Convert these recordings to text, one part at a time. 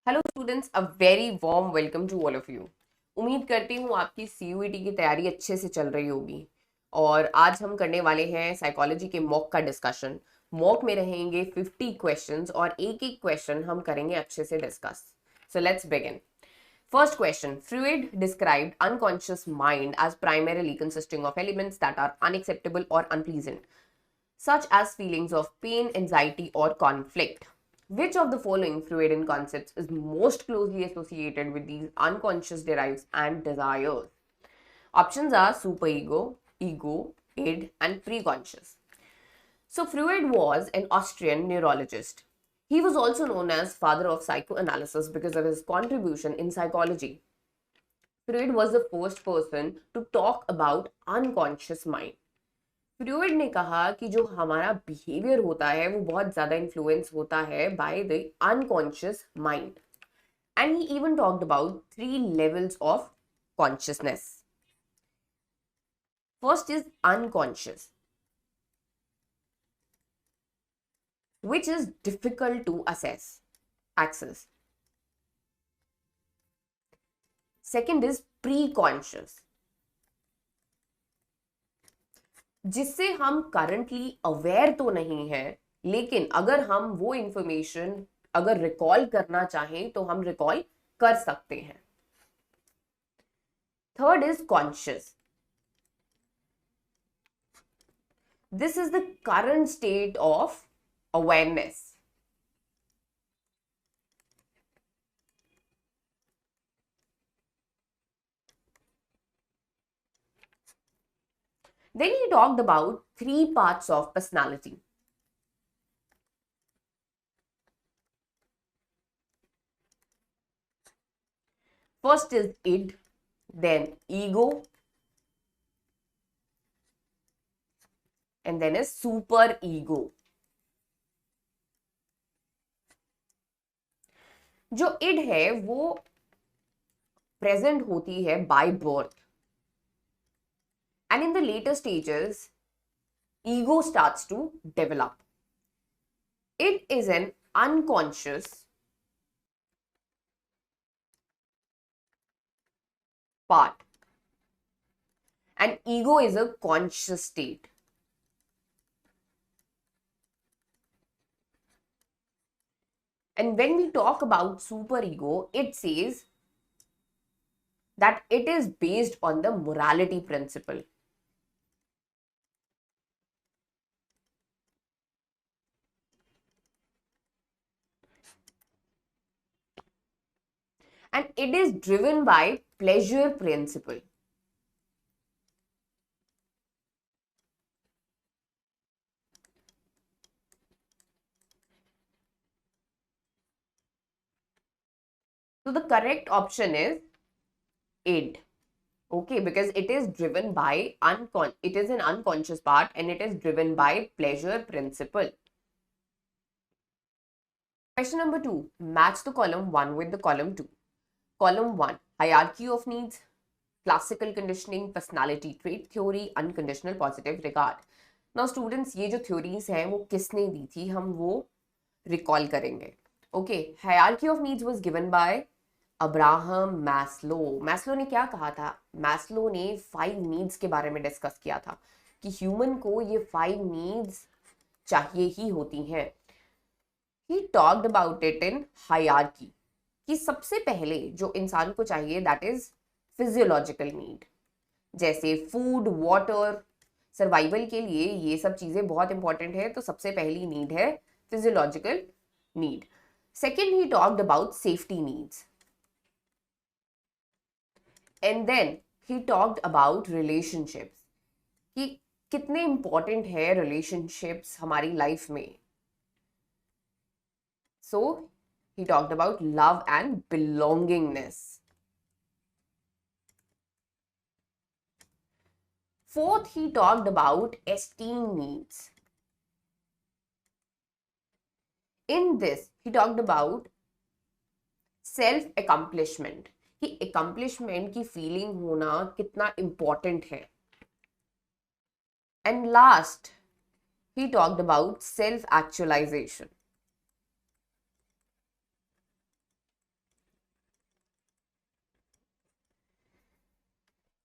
Hello students, a very warm welcome to all of you. उम्मीद करती हूँ आपकी सीयूईटी की तैयारी अच्छे से चल रही होगी। और आज हम करने वाले हैं साइकोलॉजी के मॉक का डिस्कशन। मॉक में रहेंगे 50 क्वेश्चंस और एक एक क्वेश्चन हम करेंगे अच्छे से discuss. So let's begin. First question. Freud described unconscious mind as primarily consisting of elements that are unacceptable or unpleasant, such as feelings of pain, anxiety, or conflict. Which of the following Freudian concepts is most closely associated with these unconscious drives and desires? Options are superego, ego, id, and preconscious. So, Freud was an Austrian neurologist. He was also known as father of psychoanalysis because of his contribution in psychology. Freud was the first person to talk about unconscious mind. फ्रूइड ने कहा कि जो हमारा behaviour होता है वो बहुत ज्यादा इन्फ्लुएंस होता है by the unconscious mind, and he even talked about 3 levels of consciousness. First is unconscious, which is difficult to access. Second is pre-conscious, जिससे हम करंटली अवेयर तो नहीं है, लेकिन अगर हम वो इंफॉर्मेशन अगर रिकॉल करना चाहें तो हम रिकॉल कर सकते हैं. Third is conscious. This is the current state of awareness. Then he talked about 3 parts of personality. First is id, then ego, and then is super ego. जो id है वो प्रेजेंट होती है by birth, and in the later stages ego starts to develop. It is an unconscious part and ego is a conscious state. And when we talk about superego, it says that it is based on the morality principle. And it is driven by pleasure principle. So the correct option is id. Okay, because it is driven by it is an unconscious part and it is driven by pleasure principle. Question number 2. Match the column 1 with the column 2. Column 1. Hierarchy of needs, classical conditioning, personality trait theory, unconditional positive regard. Now students, ये जो theories हैं वो किसने दी थी हम वो recall करेंगे. Okay, hierarchy of needs was given by Abraham Maslow. Maslow ने क्या कहा था? मैस्लो ने 5 नीड्स के बारे में डिस्कस किया था कि ह्यूमन को ये 5 नीड्स चाहिए ही होती हैं. ही talked about it in hierarchy कि सबसे पहले जो इंसान को चाहिए दैट इज फिजियोलॉजिकल नीड, जैसे फूड, वाटर. सर्वाइवल के लिए ये सब चीजें बहुत इंपॉर्टेंट है, तो सबसे पहली नीड है physiological need. Second, he talked about safety needs. And then he talked about relationships कि कितने इंपॉर्टेंट है रिलेशनशिप्स हमारी लाइफ में. So he talked about love and belongingness. Fourth, he talked about esteem needs. In this, he talked about self accomplishment, कि accomplishment की feeling होना कितना important है. And last, he talked about self actualization.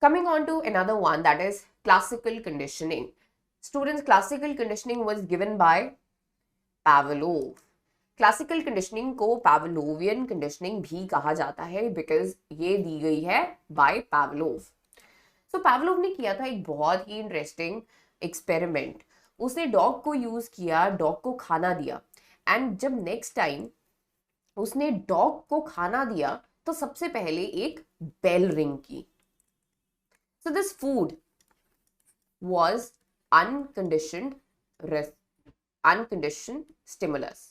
Coming on to another one, that is classical conditioning. Students, classical conditioning was given by Pavlov. Classical conditioning को Pavlovian conditioning भी कहा जाता है बिकॉज ये दी गई है बाय पावलोव. सो Pavlov ने किया था एक बहुत ही इंटरेस्टिंग एक्सपेरिमेंट. उसने डॉग को यूज किया, डॉग को खाना दिया, एंड जब नेक्स्ट टाइम उसने डॉग को खाना दिया तो सबसे पहले एक बेल रिंग की. So this food was unconditioned unconditioned stimulus.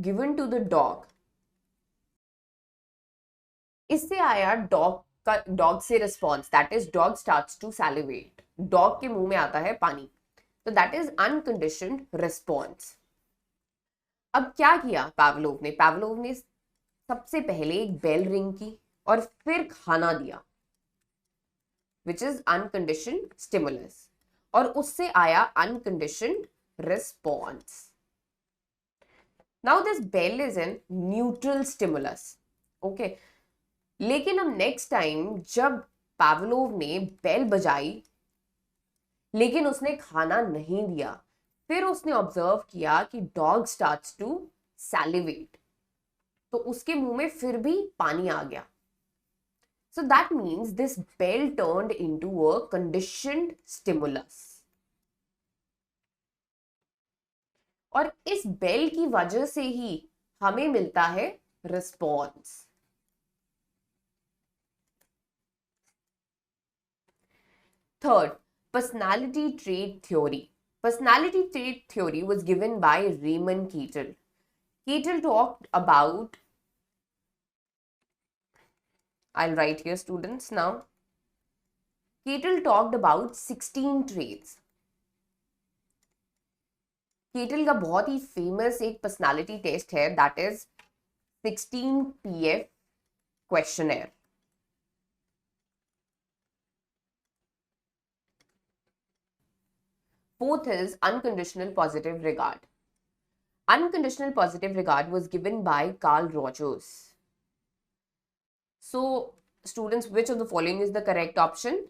Given to the dog. इससे आया डॉग से response, that is dog starts to salivate. Dog के मुंह में आता है पानी, तो दैट इज अनकंडीशनड रिस्पॉन्स. अब क्या किया पावलोव ने? पावलोव ने सबसे पहले एक बेल रिंग की और फिर खाना दिया, विच इज अनकंडीशनड स्टिमुलस, और उससे आया unconditioned response. Now this bell is a neutral stimulus. Okay, लेकिन अब नेक्स्ट टाइम जब पावलोव ने बेल बजाई लेकिन उसने खाना नहीं दिया, फिर उसने ऑब्जर्व किया कि डॉग स्टार्ट्स टू सैलिवेट, तो उसके मुंह में फिर भी पानी आ गया. So that means this bell turned into a conditioned stimulus. और इस बेल की वजह से ही हमें मिलता है response. Third, personality trait theory. Personality trait theory was given by Raymond Cattell. Cattell talked about, I'll write here students now. Cattell talked about 16 traits. Cattell का बहुत ही फेमस एक पर्सनालिटी टेस्ट है, that is 16 PF questionnaire. Fourth is unconditional positive regard. Unconditional positive regard was given by Carl Rogers. So, students, which of the following is the correct option?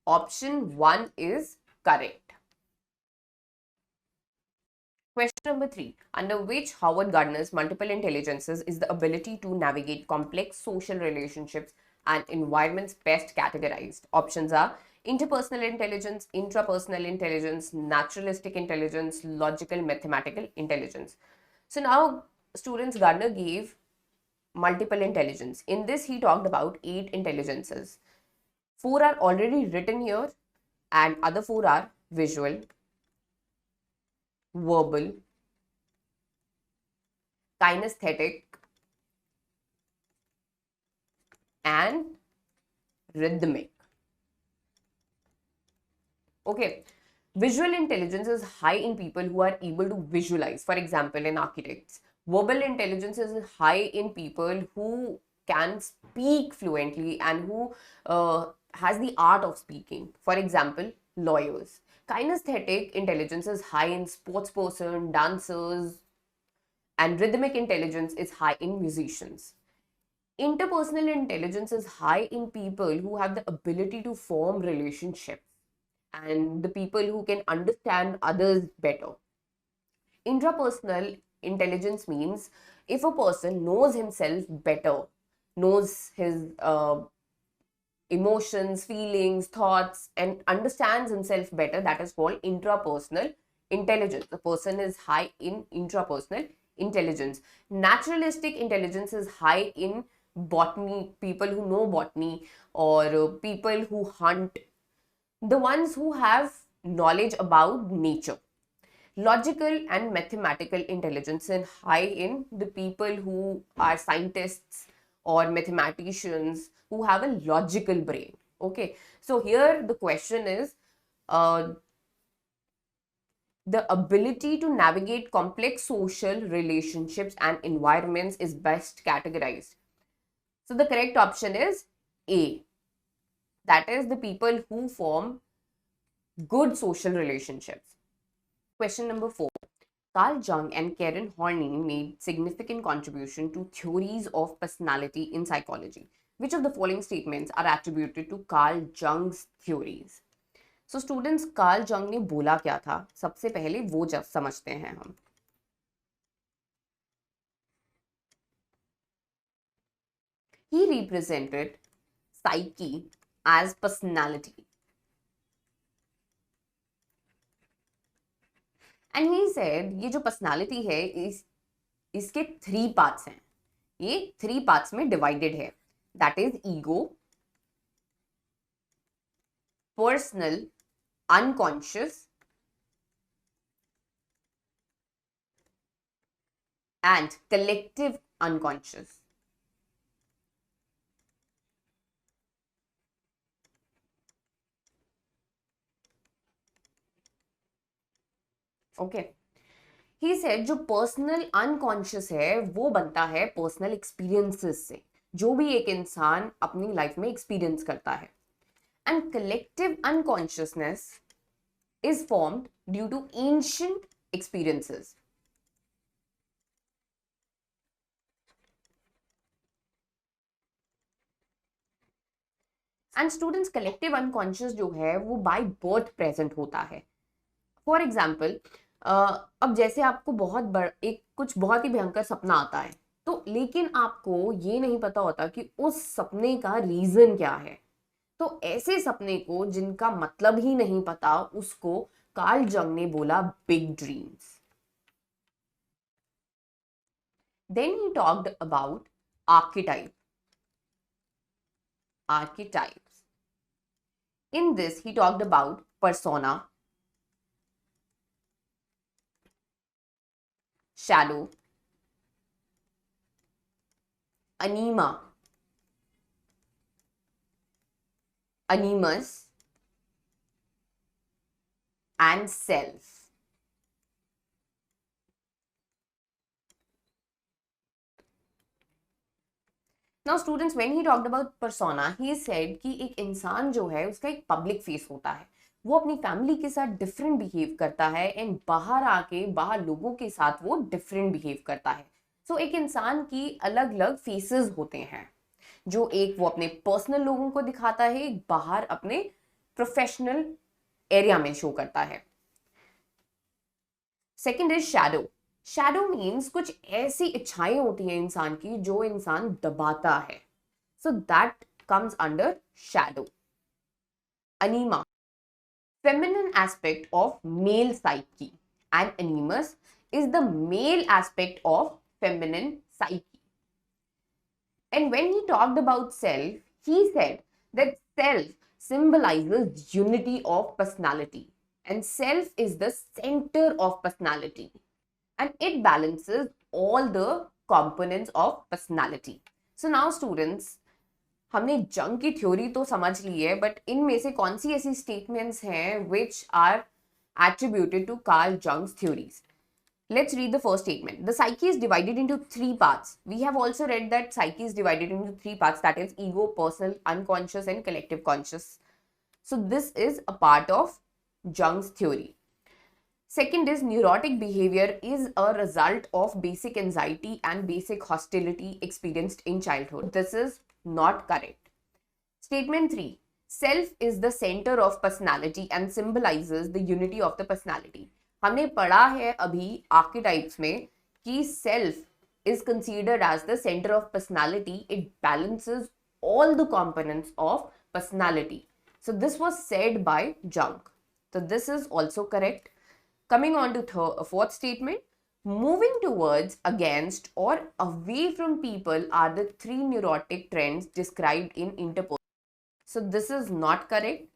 Option 1 is correct. Question number 3. Under which Howard Gardner's multiple intelligences is the ability to navigate complex social relationships and environments best categorized? Options are interpersonal intelligence, intrapersonal intelligence, naturalistic intelligence, logical mathematical intelligence. So now, students, Gardner gave multiple intelligence. In this, he talked about 8 intelligences. 4 are already written here and other 4 are visual, verbal, kinesthetic, and rhythmic. Okay, visual intelligence is high in people who are able to visualize, for example, in architects. Verbal intelligence is high in people who can speak fluently and who has the art of speaking, for example, lawyers. Kinesthetic intelligence is high in sports person, dancers, and rhythmic intelligence is high in musicians. Interpersonal intelligence is high in people who have the ability to form relationships and the people who can understand others better. Intrapersonal intelligence means if a person knows himself better, knows his emotions, feelings, thoughts, and understands himself better, that is called intrapersonal intelligence. The person is high in intrapersonal intelligence. Naturalistic intelligence is high in botany, people who know botany, or people who hunt, the ones who have knowledge about nature. Logical and mathematical intelligence is high in the people who are scientists or mathematicians who have a logical brain. Okay, so here the question is the ability to navigate complex social relationships and environments is best categorized. So the correct option is A. That is the people who form good social relationships. Question number 4. Carl Jung and Karen Horney made significant contribution to theories of personality in psychology. Which of the following statements are attributed to Carl Jung's theories? So students, Karl Jung ने बोला क्या था, सबसे पहले वो जब समझते हैं हम. He represented psyche as personality. And he said ये जो पर्सनालिटी है इसके 3 पार्ट्स हैं. ये 3 पार्ट्स में डिवाइडेड है. That is ego, personal, unconscious, and collective unconscious. Okay, he said जो पर्सनल अनकॉन्शियस है वो बनता है पर्सनल एक्सपीरियंसेस से, जो भी एक इंसान अपनी लाइफ में एक्सपीरियंस करता है. And collective unconsciousness is formed due to ancient experiences. And students, collective unconscious जो है वो by birth present होता है. For example, अब जैसे आपको कुछ बहुत ही भयंकर सपना आता है, तो लेकिन आपको ये नहीं पता होता कि उस सपने का रीजन क्या है. तो ऐसे सपने को जिनका मतलब ही नहीं पता, उसको कार्ल जंग ने बोला big dreams. Then he talked about archetypes. In this he talked about persona, shadow, anima, animus, and self. Now students, when he talked about persona, he said कि एक इंसान जो है उसका एक पब्लिक फेस होता है, वो अपनी फैमिली के साथ डिफरेंट बिहेव करता है एंड बाहर आके बाहर लोगों के साथ वो डिफरेंट बिहेव करता है. सो एक इंसान की अलग अलग फेसेस होते हैं, जो एक वो अपने पर्सनल लोगों को दिखाता है, एक बाहर अपने प्रोफेशनल एरिया में शो करता है. Second is shadow. Shadow means कुछ ऐसी इच्छाएं होती हैं इंसान की जो इंसान दबाता है. So that comes under shadow. Enema, feminine aspect of male psyche, and animus is the male aspect of feminine psyche. And when he talked about self, he said that self symbolizes unity of personality, and self is the center of personality, and it balances all the components of personality. So now students, हमने जंग की theory तो समझ ली है, but इनमें से कौन सी ऐसी स्टेटमेंट्स हैं which are attributed to Carl Jung's theories? Let's read the first statement. The psyche is divided into 3 parts. We have also read that psyche is divided into 3 parts, that is ego, personal, unconscious, and collective conscious. So this is a part of Jung's theory. Second is neurotic behavior is a result of basic anxiety and basic hostility experienced in childhood. This is not correct. Statement 3. Self is the center of personality and symbolizes the unity of the personality. हमने पढ़ा है अभी archetypes में कि self is considered as the center of personality. It balances all the components of personality. So this was said by Jung. So this is also correct. Coming on to fourth statement. Moving towards, against, or away from people are the 3 neurotic trends described in interpersonal. So this is not correct.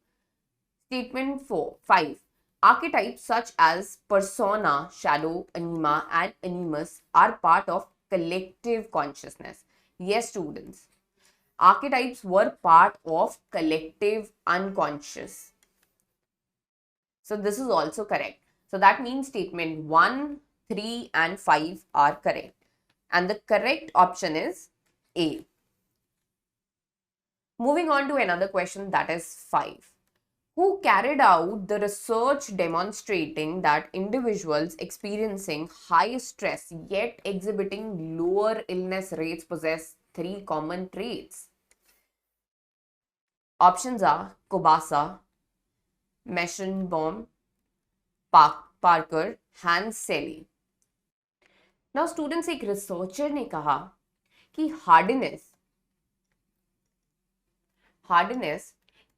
Statement 5. Archetypes such as persona, shadow, anima, and animus are part of collective consciousness. Yes, students. Archetypes were part of collective unconscious. So this is also correct. So that means statement 1, 3 and 5 are correct. And the correct option is A. Moving on to another question, that is 5. who carried out the research demonstrating that individuals experiencing high stress yet exhibiting lower illness rates possess three common traits. Options are Kobasa, Meschenbaum, Parker, Hans Selye. Now students, एक researcher ने कहा कि hardness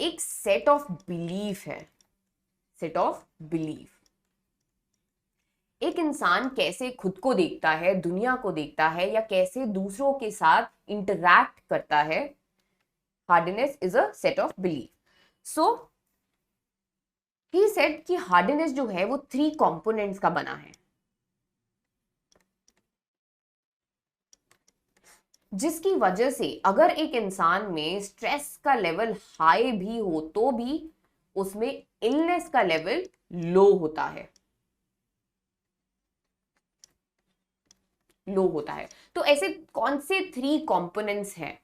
एक set of belief है। Set of belief, एक इंसान कैसे खुद को देखता है, दुनिया को देखता है, या कैसे दूसरों के साथ इंटरैक्ट करता है, hardness is a set of belief. So he said कि हार्डनेस जो है वो 3 कंपोनेंट्स का बना है, जिसकी वजह से अगर एक इंसान में स्ट्रेस का लेवल हाई भी हो तो भी उसमें इलनेस का लेवल लो होता है, तो ऐसे कौन से 3 कंपोनेंट्स हैं?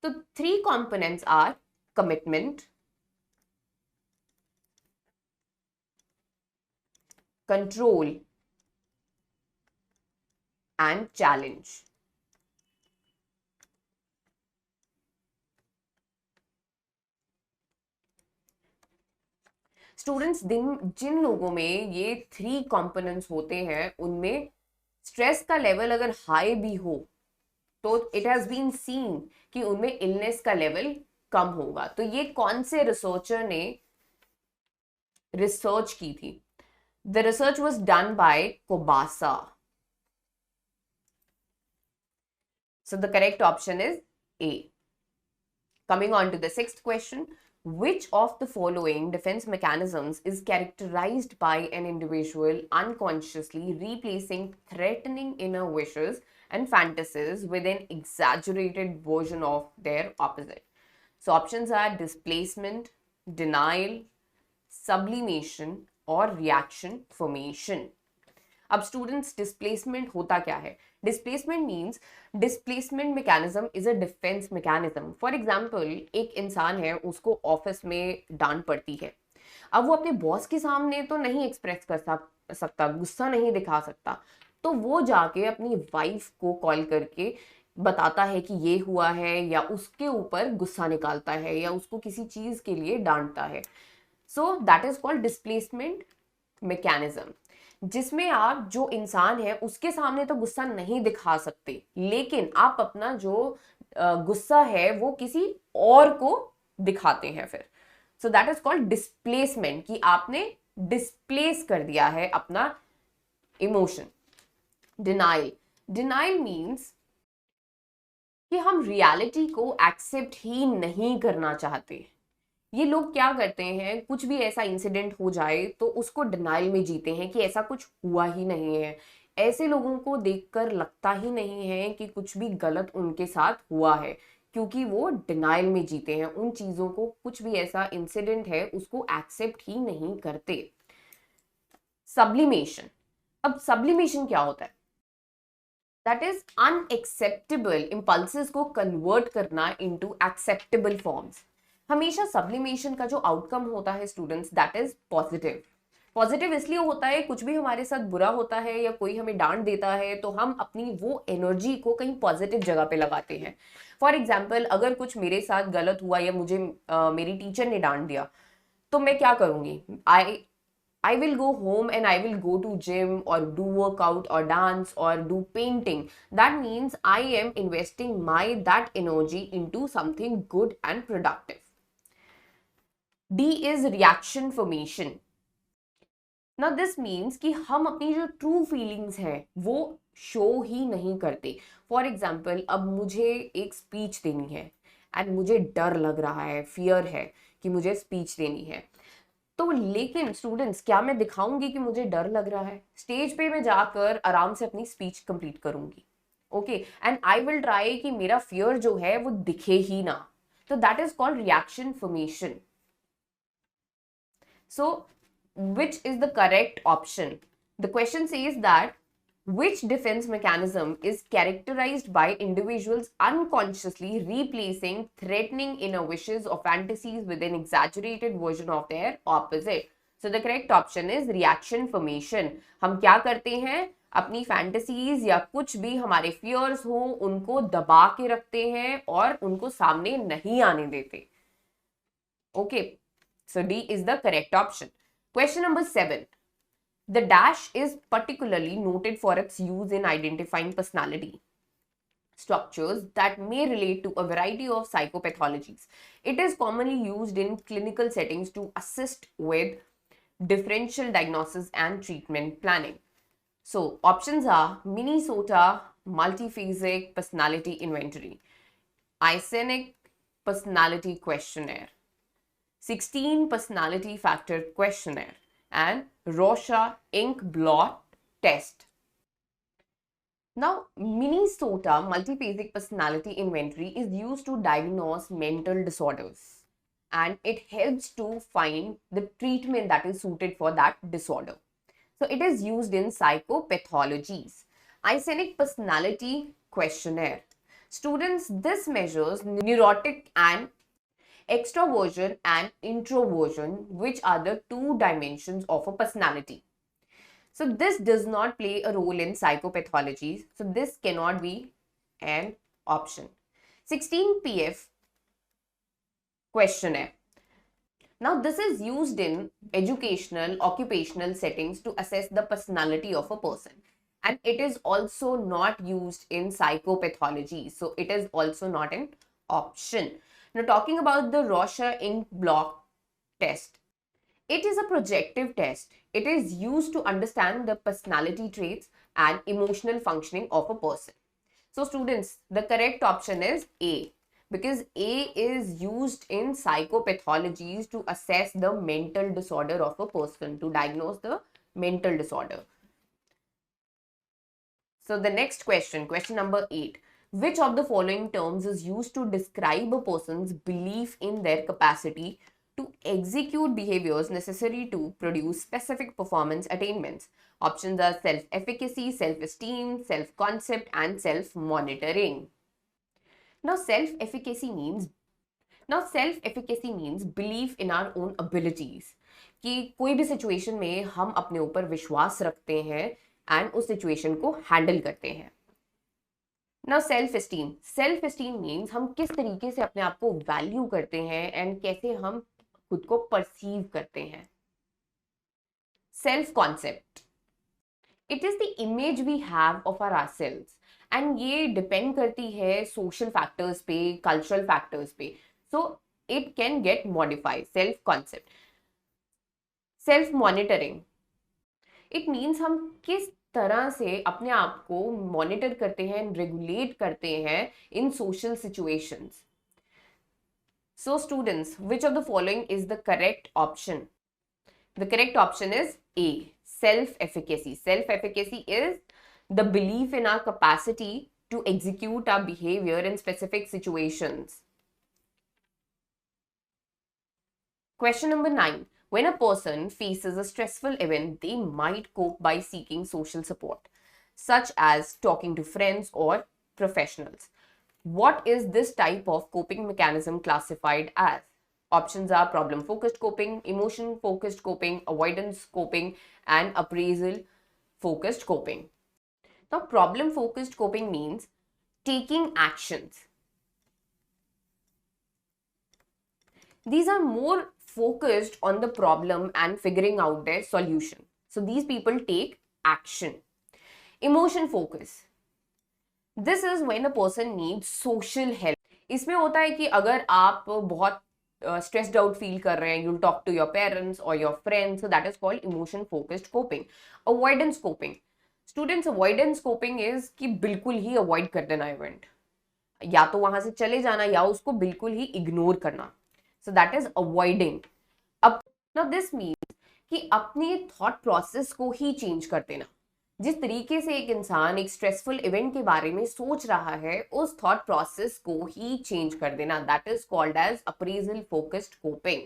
तो 3 components are commitment, control and challenge. Students, जिन लोगों में ये 3 कंपोनेंट्स होते हैं उनमें स्ट्रेस का लेवल अगर हाई भी हो तो इट हैज बीन सीन कि उनमें इलनेस का लेवल कम होगा। तो ये कौन से रिसर्चर ने रिसर्च की थी? The research was done by Kobasa. So the correct option is A. Coming on to the 6th question, which of the following defense mechanisms is characterized by an individual unconsciously replacing threatening inner wishes and fantasies with an exaggerated version of their opposite? So options are displacement, denial, sublimation or reaction formation. अब students, displacement होता क्या है? Displacement means displacement mechanism is a defence mechanism. For example, एक इंसान है, उसको office में डांट पड़ती है। अब वो अपने बॉस के सामने तो नहीं एक्सप्रेस कर सकता, गुस्सा नहीं दिखा सकता, तो वो जाके अपनी वाइफ को कॉल करके बताता है कि ये हुआ है, या उसके ऊपर गुस्सा निकालता है, या उसको किसी चीज के लिए डांटता है। So that is called displacement mechanism, जिसमें आप जो इंसान है उसके सामने तो गुस्सा नहीं दिखा सकते, लेकिन आप अपना जो गुस्सा है वो किसी और को दिखाते हैं फिर। सो दैट इज कॉल्ड डिस्प्लेसमेंट, कि आपने डिस्प्लेस कर दिया है अपना इमोशन। डिनाइल मीन्स कि हम रियलिटी को एक्सेप्ट ही नहीं करना चाहते। ये लोग क्या करते हैं, कुछ भी ऐसा इंसिडेंट हो जाए तो उसको डिनाइल में जीते हैं कि ऐसा कुछ हुआ ही नहीं है। ऐसे लोगों को देखकर लगता ही नहीं है कि कुछ भी गलत उनके साथ हुआ है, क्योंकि वो डिनाइल में जीते हैं। उन चीजों को, कुछ भी ऐसा इंसिडेंट है उसको एक्सेप्ट ही नहीं करते। सब्लिमेशन, अब सब्लिमेशन क्या होता है? दैट इज अनएक्सेप्टेबल इंपल्सेस को कन्वर्ट करना इनटू एक्सेप्टेबल फॉर्म्स। हमेशा सब्लिमेशन का जो आउटकम होता है students, that is positive. Positive इसलिए होता है, कुछ भी हमारे साथ बुरा होता है या कोई हमें डांट देता है तो हम अपनी वो एनर्जी को कहीं पॉजिटिव जगह पे लगाते हैं। फॉर एग्जाम्पल, अगर कुछ मेरे साथ गलत हुआ या मुझे मेरी टीचर ने डांट दिया, तो मैं क्या करूंगी? I will go home and I will go to gym or do workout or dance or do painting. That means I am investing that energy into something good and productive. D is reaction formation. Now this means कि हम अपनी जो true feelings हैं वो show ही नहीं करते। For example, अब मुझे एक स्पीच देनी है एंड मुझे डर लग रहा है, फियर है कि मुझे स्पीच देनी है, तो लेकिन स्टूडेंट्स, क्या मैं दिखाऊंगी कि मुझे डर लग रहा है? स्टेज पे मैं जाकर आराम से अपनी स्पीच कंप्लीट करूंगी, okay, and I will try कि मेरा फियर जो है वो दिखे ही ना। तो that is called reaction formation. So which is the correct option? The question says that Which defense mechanism is characterized by individuals unconsciously replacing threatening inner wishes or fantasies with an exaggerated version of their opposite? So the correct option is reaction formation. हम क्या करते हैं, अपनी fantasies या कुछ भी हमारे fears हो उनको दबा के रखते हैं और उनको सामने नहीं आने देते. Okay, so D is the correct option. Question number 7. The dash is particularly noted for its use in identifying personality structures that may relate to a variety of psychopathologies. It is commonly used in clinical settings to assist with differential diagnosis and treatment planning. So, options are Minnesota Multiphasic Personality Inventory, Eysenck Personality Questionnaire, 16 Personality Factor Questionnaire, and Rorschach-Ink Blot Test. Now, Minnesota Multiphasic Personality Inventory is used to diagnose mental disorders and it helps to find the treatment that is suited for that disorder. So, it is used in psychopathologies. Eysenck Personality Questionnaire. Students, this measures neurotic and extroversion and introversion, which are the two dimensions of a personality. So this does not play a role in psychopathologies. So this cannot be an option. 16 PF questionnaire. Now this is used in educational, occupational settings to assess the personality of a person. And it is also not used in psychopathology. So it is also not an option. Now talking about the Rorschach-Ink Blot test. It is a projective test. It is used to understand the personality traits and emotional functioning of a person. So students, the correct option is A, because A is used in psychopathologies to assess the mental disorder of a person, to diagnose the mental disorder. So the next question, question number 8. Which of the following terms is used to describe a person's belief in their capacity to execute behaviors necessary to produce specific performance attainments? Options are self-efficacy, self-esteem, self-concept, and self-monitoring. Now, self-efficacy means belief in our own abilities. कि कोई भी situation में हम अपने ऊपर विश्वास रखते हैं एंड उस सिचुएशन को हैंडल करते हैं. नाउ सेल्फ एस्टीम मीन्स हम किस तरीके से अपने आप को वैल्यू करते हैं एंड कैसे हम खुद को परसीव करते हैं. Self concept, it is the image we have of our selves and ये डिपेंड करती है सोशल फैक्टर्स पे, कल्चरल फैक्टर्स पे. So it can get modified. Self concept. Self monitoring, it means हम किस तरह से अपने आप को मॉनिटर करते हैं, रेगुलेट करते हैं in social situations. So students, which of the following is the correct option? The correct option is A, self-efficacy. Self-efficacy is the belief in our capacity to execute our behavior in specific situations. Question number 9. When a person faces a stressful event, they might cope by seeking social support, such as talking to friends or professionals. What is this type of coping mechanism classified as? Options are problem-focused coping, emotion-focused coping, avoidance coping, and appraisal-focused coping. Now, problem-focused coping means taking actions. These are more focused on the problem and figuring out their solution. So, these people take action. Emotion-focused. This is when a person needs social help. इसमें होता है कि अगर आप बहुत stressed out feel कर रहे हैं, you'll talk to your parents or your friends. So that is called emotion focused coping. Avoidance coping. Students, avoidance coping is कि बिल्कुल ही avoid कर देना event. या तो वहां से चले जाना या उसको बिल्कुल ही ignore करना. So that is avoiding. अब now this means कि अपने thought process को ही change कर देना. जिस तरीके से एक इंसान एक स्ट्रेसफुल इवेंट के बारे में सोच रहा है उस थॉट प्रोसेस को ही चेंज कर देना. That is called as appraisal focused coping.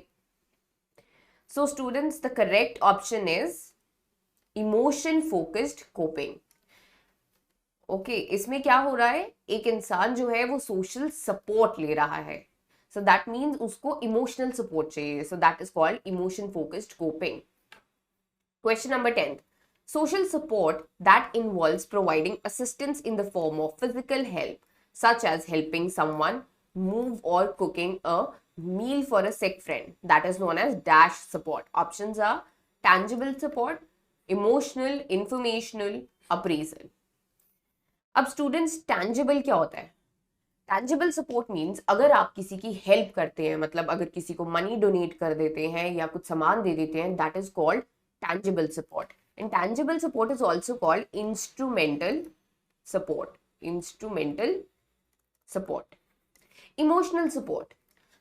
So students, the correct option is emotion focused coping. Okay इसमें क्या हो रहा है, एक इंसान जो है वो सोशल सपोर्ट ले रहा है, सो दैट मीन्स उसको इमोशनल सपोर्ट चाहिए, सो that is called emotion focused coping. Question number 10. Social support that involves providing assistance in the form of physical help, such as helping someone move or cooking a meal for a sick friend. That is known as dash support. Options are tangible support, emotional, informational, appraisal. अब students tangible क्या होता है? Tangible support means अगर आप किसी की help करते हैं, मतलब अगर किसी को मनी डोनेट कर देते हैं या कुछ सामान दे देते हैं, that is called tangible support. And tangible support is also called instrumental support. Instrumental support. Emotional support.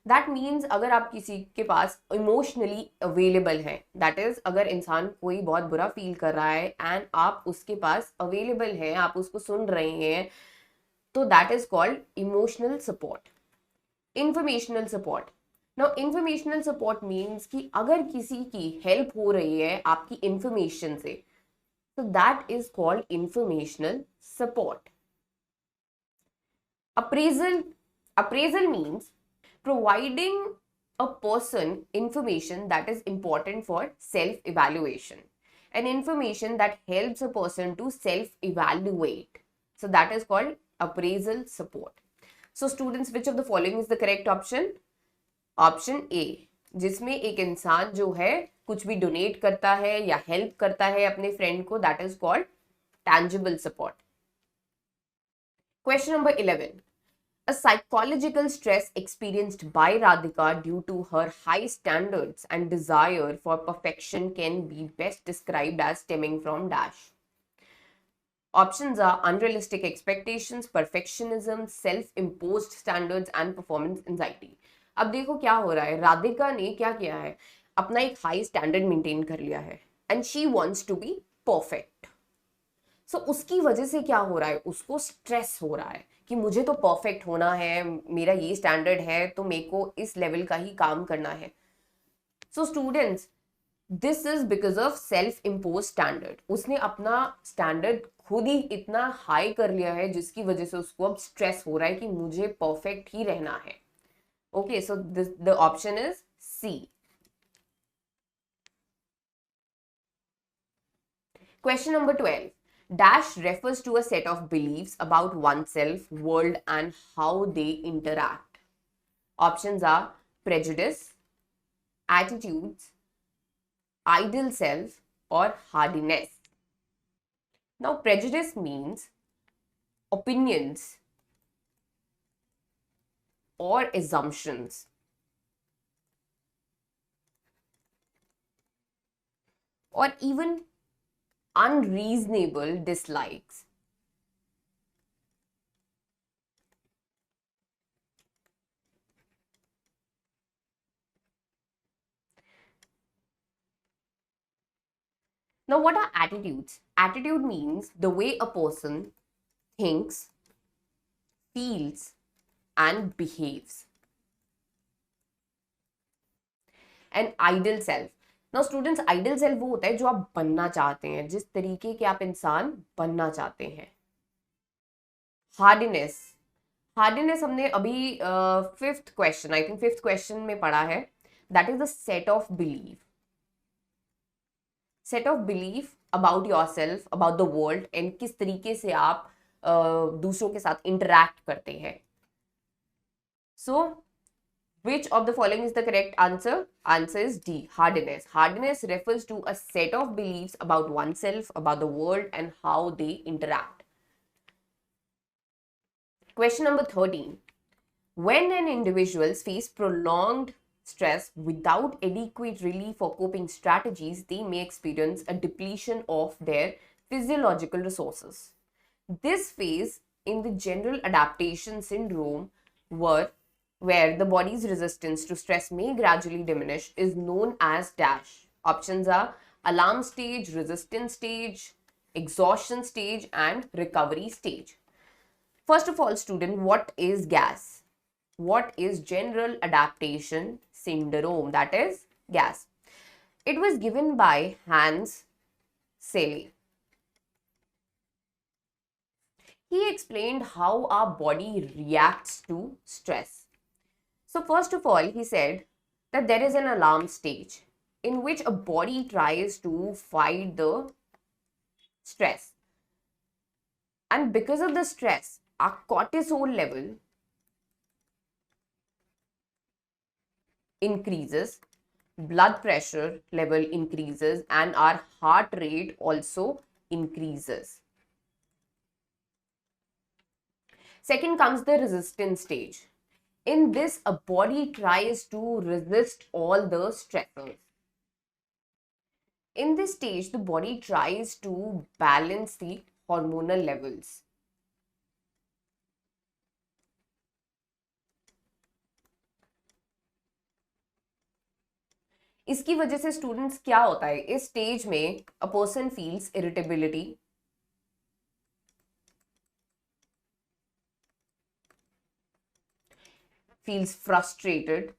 That means अगर आप किसी के पास इमोशनली अवेलेबल हैं, दैट इज अगर इंसान कोई बहुत बुरा फील कर रहा है एंड आप उसके पास अवेलेबल हैं, आप उसको सुन रहे हैं, तो that is called emotional support. Informational support. Now informational support means कि अगर किसी की हेल्प हो रही है आपकी इंफॉर्मेशन से, तो that is called informational support. Appraisal. Appraisal means providing a person information that is important for self evaluation, and information that helps a person to self evaluate, so that is called appraisal support. So students, which of the following is the correct option? Option A, जिसमें एक इंसान जो है कुछ भी donate करता है या हेल्प करता है अपने फ्रेंड को, that is called tangible support. Question number 11. A psychological stress experienced by Radhika due to her high standards and desire for perfection can be best described as stemming from dash. Options are unrealistic expectations, perfectionism, self-imposed standards and performance anxiety. अब देखो क्या हो रहा है, राधिका ने क्या किया है, अपना एक हाई स्टैंडर्ड मेंटेन कर लिया है and she wants to be perfect. So उसकी वजह से क्या हो रहा है, उसको स्ट्रेस हो रहा है कि मुझे तो परफेक्ट होना है, मेरा ये स्टैंडर्ड है, तो मेरे को इस लेवल का ही काम करना है. So students, this is because of self impose standard. उसने अपना स्टैंडर्ड खुद ही इतना हाई कर लिया है जिसकी वजह से उसको अब स्ट्रेस हो रहा है कि मुझे परफेक्ट ही रहना है. Okay, so the option is C. Question number 12. Dash refers to a set of beliefs about oneself, world, and how they interact. Options are prejudice, attitudes, ideal self, or hardiness. Now, prejudice means opinions or assumptions. Or even unreasonable dislikes. Now, what are attitudes? Attitude means the way a person thinks, feels, and behaves. And ideal self. Now students, ideal self वो होता है जो आप बनना चाहते हैं, जिस तरीके के आप इंसान बनना चाहते हैं. हार्डनेस. हार्डनेस हमने अभी fifth question, I think fifth question में पढ़ा है. That is the set of belief. Set of belief about your self, about the world, and किस तरीके से आप दूसरों के साथ इंटरैक्ट करते हैं. सो which of the following is the correct answer? Answer is D, hardiness. Hardiness refers to a set of beliefs about oneself, about the world, and how they interact. Question number 13. When an individual faces prolonged stress without adequate relief or coping strategies, they may experience a depletion of their physiological resources. This phase in the general adaptation syndrome where the body's resistance to stress may gradually diminish is known as dash. Options are alarm stage, resistance stage, exhaustion stage, and recovery stage. First of all, student, what is GAS? What is general adaptation syndrome? That is GAS. It was given by Hans Selye. He explained how our body reacts to stress. So, first of all, he said that there is an alarm stage in which a body tries to fight the stress. And because of the stress, our cortisol level increases, blood pressure level increases, and our heart rate also increases. Second comes the resistance stage. In this, a body tries to resist all the stressors. In this stage, the body tries to balance the hormonal levels. इसकी वजह से students क्या होता है इस stage में a person feels irritability, feels frustrated.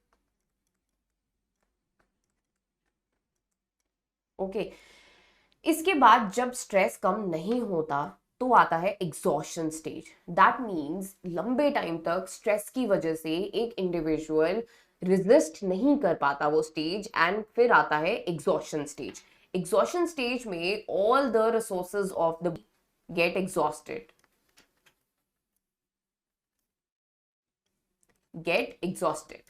Okay okay. इसके बाद जब स्ट्रेस कम नहीं होता तो आता है एग्जॉशन स्टेज. दैट मीन्स लंबे टाइम तक स्ट्रेस की वजह से एक इंडिविजुअल रिजिस्ट नहीं कर पाता वो स्टेज, एंड फिर आता है एग्जॉशन स्टेज. एग्जॉशन स्टेज में all the resources of the get exhausted. Get exhausted.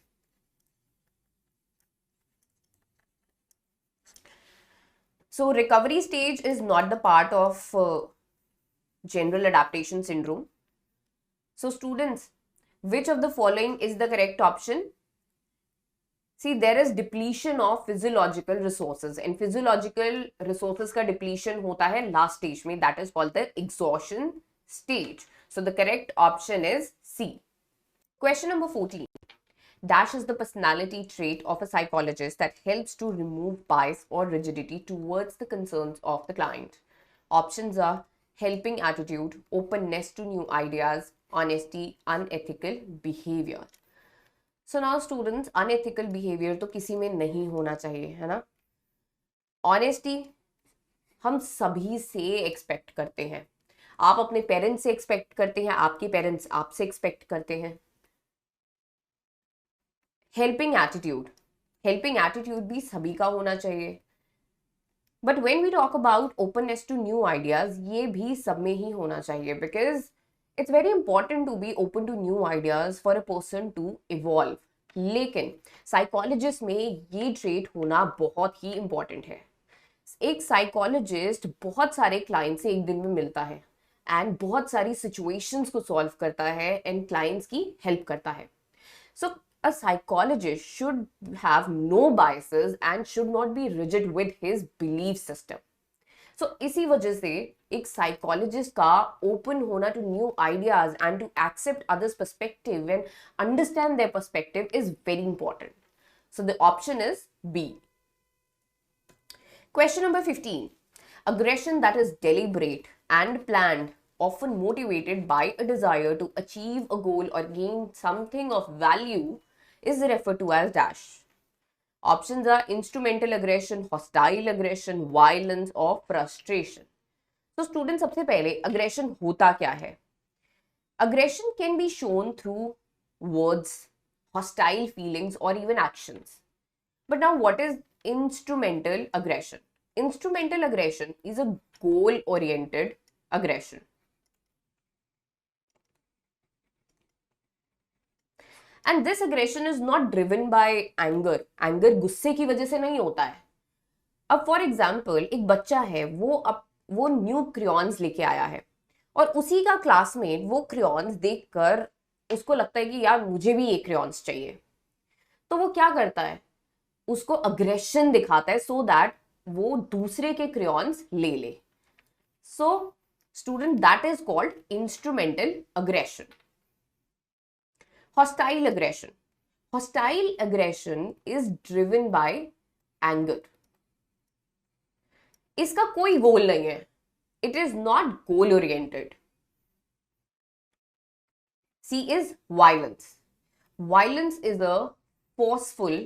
So recovery stage is not the part of general adaptation syndrome. So students, which of the following is the correct option? See, there is depletion of physiological resources, and physiological resources का depletion होता है last stage में, that is called the exhaustion stage. So the correct option is C. Question number 14. Dash is the personality trait of a psychologist that helps to remove bias or rigidity towards the concerns of the client. Options are helping attitude, openness to new ideas, honesty, unethical behavior. So now students, unethical behavior तो किसी में नहीं होना चाहिए, है ना. Honesty हम सभी से एक्सपेक्ट करते हैं. आप अपने पेरेंट्स से एक्सपेक्ट करते हैं, आपके पेरेंट्स आपसे एक्सपेक्ट करते हैं. हेल्पिंग एटीट्यूड भी सभी का होना चाहिए. But when we talk about openness to new ideas, ये भी सब में ही होना चाहिए, because it's very important to be open to new ideas for a person to evolve. लेकिन साइकोलॉजिस्ट में ये ट्रेट होना बहुत ही इंपॉर्टेंट है. एक साइकोलॉजिस्ट बहुत सारे क्लाइंट से एक दिन में मिलता है एंड बहुत सारी सिचुएशंस को सॉल्व करता है एंड क्लाइंट्स की हेल्प करता है. सो a psychologist should have no biases and should not be rigid with his belief system. So इसी वजह से एक psychologist का open होना to new ideas and to accept others' perspective and understand their perspective is very important. So the option is B. Question number 15. Aggression that is deliberate and planned, often motivated by a desire to achieve a goal or gain something of value, is referred to as dash. Options are instrumental aggression, hostile aggression, violence or frustration. So students, सबसे पहले aggression होता क्या है? Aggression can be shown through words, hostile feelings or even actions. But now what is instrumental aggression? Instrumental aggression is a goal-oriented aggression. And this aggression is not driven by anger. Anger गुस्से की वजह से नहीं होता है. अब for example एक बच्चा है, वो न्यू क्रेयॉन्स लेके आया है और उसी का क्लासमेट वो क्रेयॉन्स देखकर उसको लगता है कि यार मुझे भी ये क्रेयॉन्स चाहिए. तो वो क्या करता है, उसको अग्रेशन दिखाता है सो दैट वो दूसरे के क्रेयॉन्स ले ले. So student, that is called instrumental aggression. Hostile aggression. Hostile aggression is driven by anger. इसका कोई गोल नहीं है. It is not goal oriented. C is violence. Violence is a forceful,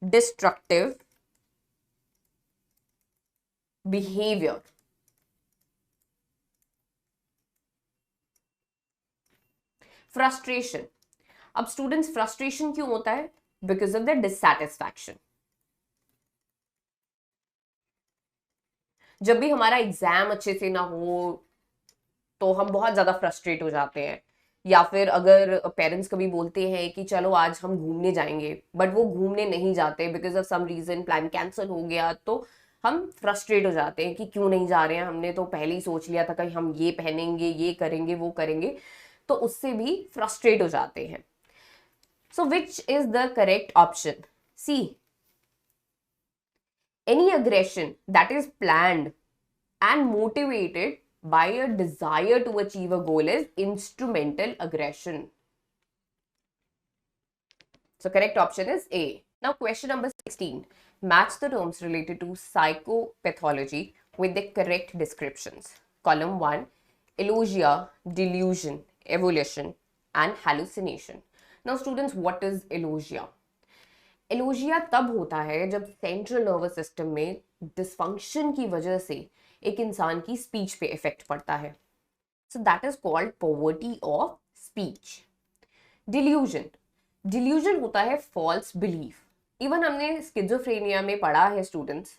destructive behavior frustration. अब students frustration क्यों होता है? Because of the dissatisfaction. जब भी हमारा एग्जाम अच्छे से ना हो तो हम बहुत ज्यादा फ्रस्ट्रेट हो जाते हैं, या फिर अगर पेरेंट्स कभी बोलते हैं कि चलो आज हम घूमने जाएंगे, बट वो घूमने नहीं जाते because of some reason, plan cancel हो गया, तो हम फ्रस्ट्रेट हो जाते हैं कि क्यों नहीं जा रहे हैं, हमने तो पहले ही सोच लिया था कि हम ये पहनेंगे, ये करेंगे, वो करेंगे, तो उससे भी फ्रस्ट्रेट हो जाते हैं। So which is the correct option? C, any aggression that is planned and motivated by a desire to achieve a goal is instrumental aggression. So correct option is A. Now question number 16. Match the terms related to psychopathology with the correct descriptions. Column 1, illusia, delusion, evolution and hallucination. Now students, what is illusia? एलोजिया तब होता है जब central nervous system में dysfunction की वजह से एक इंसान की स्पीच पे इफेक्ट पड़ता है। So that is called poverty of speech. Delusion, delusion होता है फॉल्स बिलीफ। इवन हमने स्किज़ोफ्रेनिया में पढ़ा है students,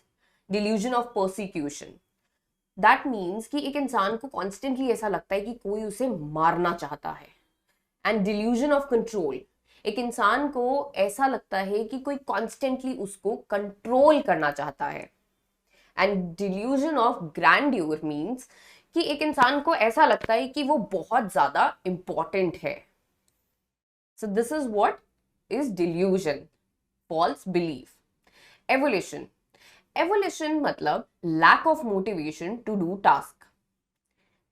delusion of persecution. That means कि एक इंसान को कॉन्स्टेंटली ऐसा लगता है कि कोई उसे मारना चाहता है। एंड डिल्यूजन ऑफ कंट्रोल, एक इंसान को ऐसा लगता है कि कोई कॉन्स्टेंटली उसको कंट्रोल करना चाहता है। And delusion of grandeur means कि एक इंसान को ऐसा लगता है कि वो बहुत ज्यादा इंपॉर्टेंट है। So this is what is delusion, false belief. Avolition, avolition मतलब lack of motivation to do task.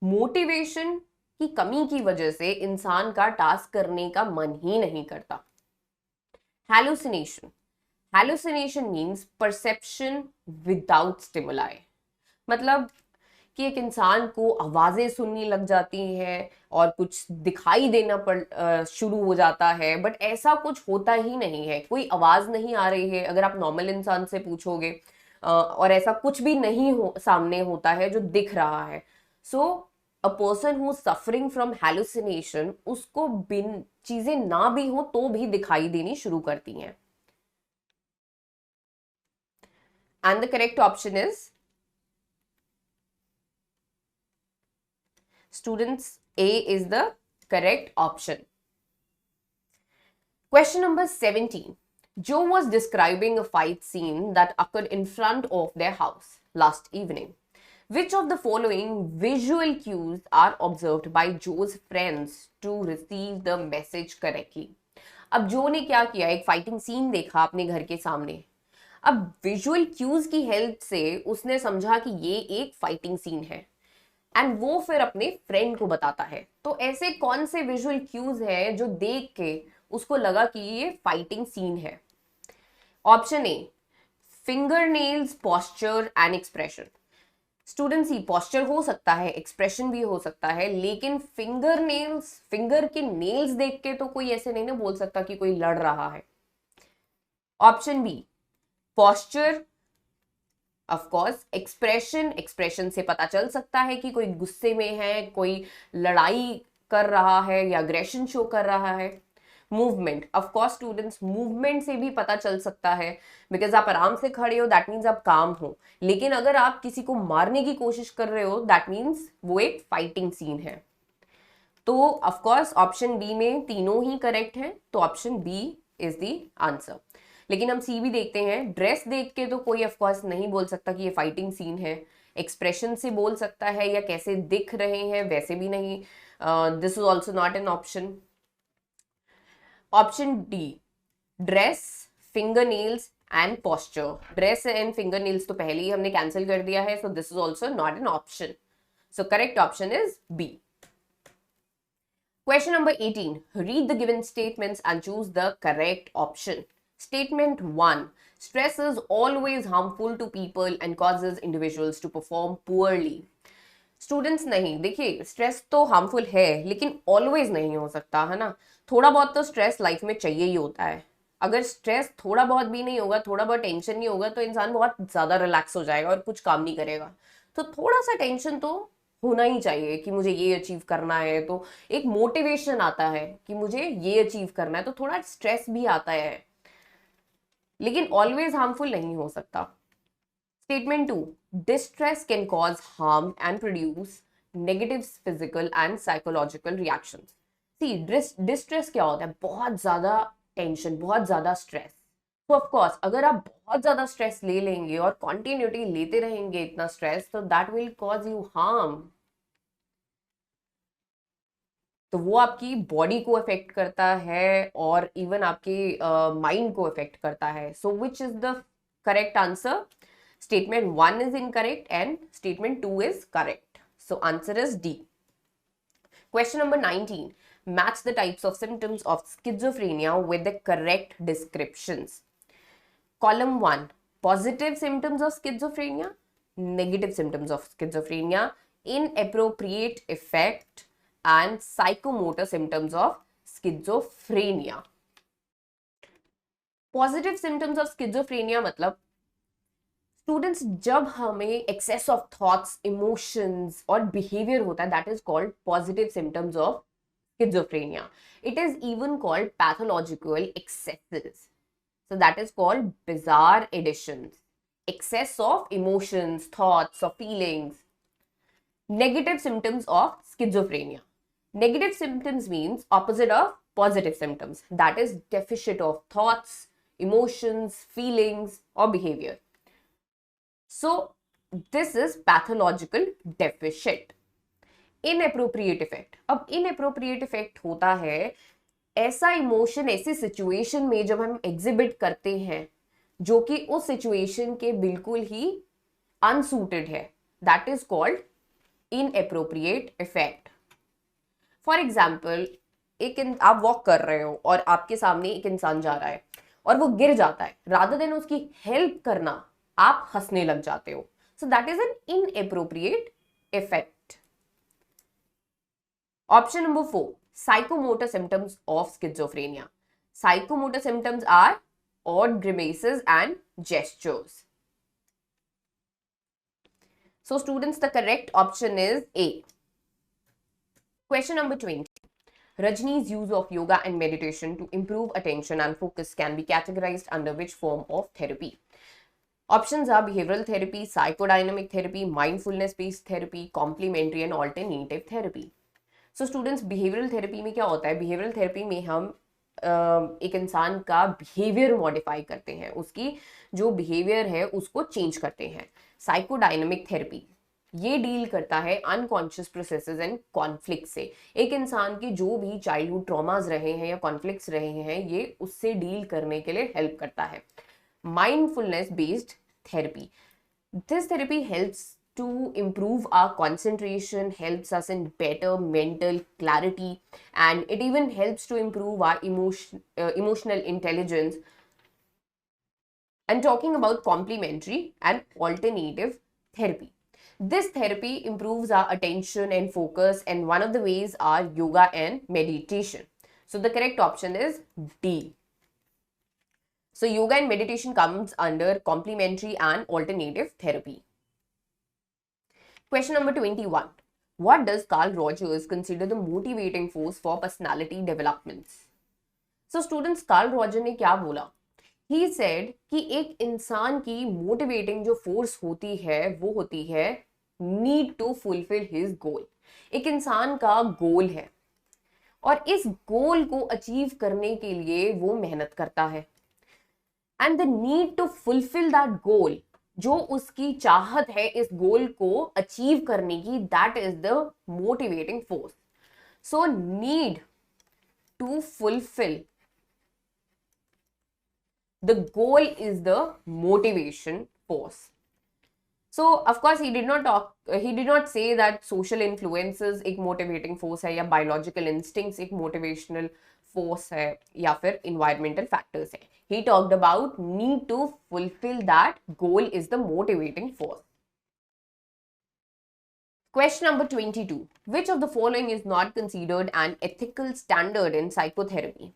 Motivation की कमी की वजह से इंसान का टास्क करने का मन ही नहीं करता। Hallucination, hallucination means perception without stimuli. मतलब कि एक इंसान को आवाजें सुननी लग जाती हैं और कुछ दिखाई देना शुरू हो जाता है, बट ऐसा कुछ होता ही नहीं है। कोई आवाज नहीं आ रही है अगर आप नॉर्मल इंसान से पूछोगे, और ऐसा कुछ भी नहीं सामने होता है जो दिख रहा है। सो a person who is suffering from hallucination, उसको बिन चीजें ना भी हो तो भी दिखाई देनी शुरू करती हैं। And the correct option is, students, A is the correct option. Question number 17. Joe was describing a fight scene that occurred in front of their house last evening. Which of the following visual cues are observed by Joe's friends to receive the message correctly? अब जो ने क्या किया, एक fighting scene देखा अपने घर के सामने। अब विजुअल क्यूज की हेल्प से उसने समझा कि ये एक फाइटिंग सीन है, एंड वो फिर अपने फ्रेंड को बताता है। तो ऐसे कौन से विजुअल क्यूज हैं जो देख के उसको लगा कि ये फाइटिंग सीन है? Option A, finger nails, posture and expression. Students, ही पॉस्चर हो सकता है, एक्सप्रेशन भी हो सकता है, लेकिन फिंगर नेल्स, फिंगर के नेल्स देख के तो कोई ऐसे नहीं ना बोल सकता कि कोई लड़ रहा है। Option B, posture, of course. Expression, expression से पता चल सकता है कि कोई गुस्से में है, कोई लड़ाई कर रहा है या अग्रेशन शो कर रहा है। Movement, of course students, movement से भी पता चल सकता है, बिकॉज आप आराम से खड़े हो दैट मीन्स आप काम हो, लेकिन अगर आप किसी को मारने की कोशिश कर रहे हो दैट मीन्स वो एक फाइटिंग सीन है। तो ऑफ कोर्स ऑप्शन बी में तीनों ही करेक्ट हैं, तो option B is the answer. लेकिन हम सी भी देखते हैं। ड्रेस देख के तो कोई ऑफ कोर्स नहीं बोल सकता कि ये फाइटिंग सीन है। एक्सप्रेशन से बोल सकता है, या कैसे दिख रहे हैं वैसे भी नहीं। This is also not an option. Option D, dress, finger nails and posture. Dress and finger nails तो पहले ही हमने कैंसिल कर दिया है, so this is also not an option. So correct option is B. Question number 18. Read the given statements and choose the correct option. Statement 1. Stress is always harmful to people and causes individuals to perform poorly. Students, नहीं, देखिए stress तो harmful है लेकिन always नहीं हो सकता है ना। थोड़ा बहुत तो स्ट्रेस लाइफ में चाहिए ही होता है। अगर स्ट्रेस थोड़ा बहुत भी नहीं होगा, थोड़ा बहुत टेंशन नहीं होगा, तो इंसान बहुत ज्यादा रिलैक्स हो जाएगा और कुछ काम नहीं करेगा। तो थोड़ा सा टेंशन तो होना ही चाहिए कि मुझे ये अचीव करना है, तो एक मोटिवेशन आता है कि मुझे ये अचीव करना है, तो थोड़ा स्ट्रेस भी आता है, लेकिन ऑलवेज हार्मफुल नहीं हो सकता। Statement 2, distress can cause harm and produce negative physical and psychological reactions. See, distress क्या होता है? बहुत ज्यादा टेंशन, बहुत ज्यादा स्ट्रेस। तो ऑफ कोर्स अगर आप बहुत ज्यादा स्ट्रेस ले लेंगे और कॉन्टिन्यूटी लेते रहेंगे इतना स्ट्रेस, तो that will cause you harm. तो वो आपकी बॉडी को अफेक्ट करता है और इवन आपके माइंड को अफेक्ट करता है। So which is the correct answer? Statement 1 is incorrect and statement 2 is correct. So answer is D. Question number 19. Match the types of symptoms of schizophrenia with the correct descriptions. Column 1. Positive symptoms of schizophrenia. Negative symptoms of schizophrenia. Inappropriate effect and psychomotor symptoms of schizophrenia. Positive symptoms of schizophrenia मतलब students, जब हमें access of thoughts, emotions और behaviour होता है, that is called positive symptoms of schizophrenia. It is even called pathological excesses. So that is called bizarre additions. Excess of emotions, thoughts, or feelings. Negative symptoms of schizophrenia. Negative symptoms means opposite of positive symptoms. That is deficit of thoughts, emotions, feelings, or behavior. So this is pathological deficit. Inappropriate effect. अब inappropriate effect होता है ऐसा emotion ऐसी situation में जब हम exhibit करते हैं जो कि उस सिचुएशन के बिल्कुल ही अनसूटेड है, that is called inappropriate effect. For example, आप वॉक कर रहे हो और आपके सामने एक इंसान जा रहा है और वो गिर जाता है, रादर देन उसकी हेल्प करना आप हंसने लग जाते हो। सो that is N inappropriate effect. Option number 4, psychomotor symptoms of schizophrenia. Psychomotor symptoms are odd grimaces and gestures. So students, the correct option is A. Question number 20. Rajni's use of yoga and meditation to improve attention and focus can be categorized under which form of therapy? Options are behavioral therapy, psychodynamic therapy, mindfulness-based therapy, complementary and alternative therapy. So students, behavioural therapy में क्या होता है? Behavioural therapy में हम एक इंसान का behaviour modify करते हैं, उसकी जो बिहेवियर है उसको चेंज करते हैं। साइकोडायनामिक थेरेपी ये डील करता है अनकॉन्शियस प्रोसेसेस एंड कॉन्फ्लिक्ट से। एक इंसान के जो भी चाइल्डहुड ट्रॉमास रहे हैं या कॉन्फ्लिक्ट्स रहे हैं, ये उससे डील करने के लिए हेल्प करता है। Mindfulness based therapy, this therapy helps to improve our concentration, helps us in better mental clarity, and it even helps to improve our emotional intelligence. And talking about complementary and alternative therapy, this therapy improves our attention and focus, and one of the ways are yoga and meditation. So the correct option is D. So yoga and meditation comes under complementary and alternative therapy. Question number 21. What does Carl Rogers consider the motivating force for personality developments? So students, Carl Rogers ने क्या बोला? He said कि एक इंसान की motivating जो force होती है वो होती है need to fulfill his goal. एक इंसान का गोल है और इस गोल को अचीव करने के लिए वो मेहनत करता है, and the need to fulfill that goal, जो उसकी चाहत है इस गोल को अचीव करने की, that is the motivating force. So need to fulfil the goal is the motivation force. So of course he did not say that social influences एक motivating force है या बायोलॉजिकल इंस्टिंक्ट्स एक मोटिवेशनल फोर्स है या फिर environmental factors है। He talked about need to fulfill that goal is the motivating force. Question number 22. Which of the following is not considered an ethical standard in psychotherapy?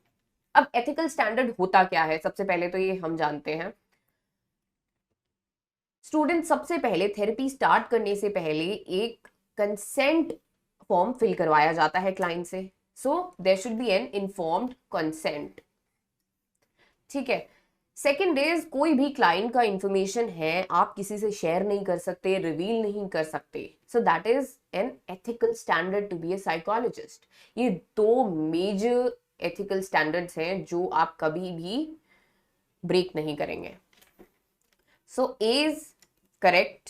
अब ethical standard होता क्या है? सबसे पहले तो ये हम जानते हैं। स्टूडेंट, सबसे पहले थेरेपी स्टार्ट करने से पहले एक कंसेंट फॉर्म फिल करवाया जाता है क्लाइंट से. So there should be an informed consent. ठीक है. सेकेंड इज कोई भी क्लाइंट का इंफॉर्मेशन है आप किसी से शेयर नहीं कर सकते, रिवील नहीं कर सकते. So that is an ethical standard to be a psychologist. ये दो मेजर एथिकल स्टैंडर्ड्स हैं जो आप कभी भी ब्रेक नहीं करेंगे. So A is correct.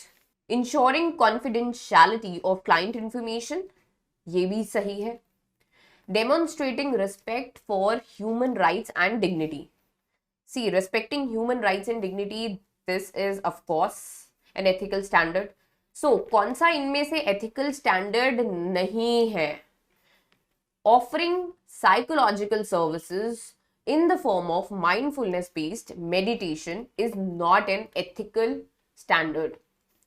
Ensuring confidentiality of client information, ये भी सही है. Demonstrating respect for human rights and dignity. See, respecting human rights and dignity, this is of course an ethical standard. So, कौन सा इनमें से ethical standard नहीं है? Offering psychological services in the form of mindfulness-based meditation is not an ethical standard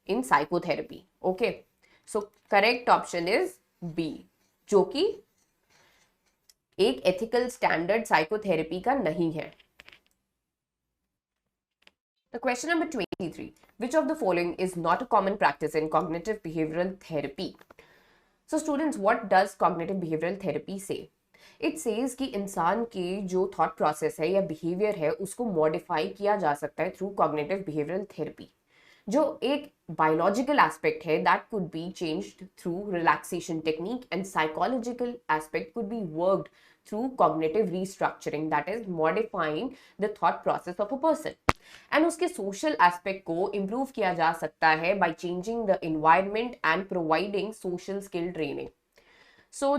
in psychotherapy. Okay. So, correct option is B, जो कि एक ethical standard psychotherapy का नहीं है. The question number 23. Which of the following is not a common practice in cognitive behavioral therapy? So students, what does cognitive behavioral therapy say? It says कि इंसान के जो thought process है या behavior है उसको modify किया जा सकता है through cognitive behavioral therapy. जो एक biological aspect है that could be changed through relaxation technique, and psychological aspect could be worked through cognitive restructuring, that is modifying the thought process of a person. And उसके social aspect को improve किया जा सकता है by changing the environment and providing social skill training. So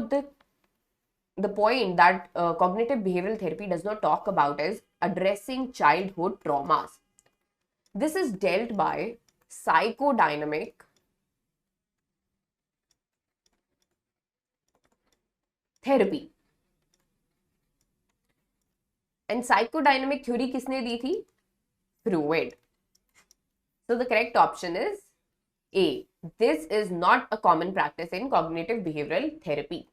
the point that cognitive behavioral therapy does not talk about is addressing childhood traumas. This is dealt by psychodynamic therapy. And psychodynamic theory किसने दी थी? Freud. So the correct option is A. This is not a common practice in cognitive behavioral therapy.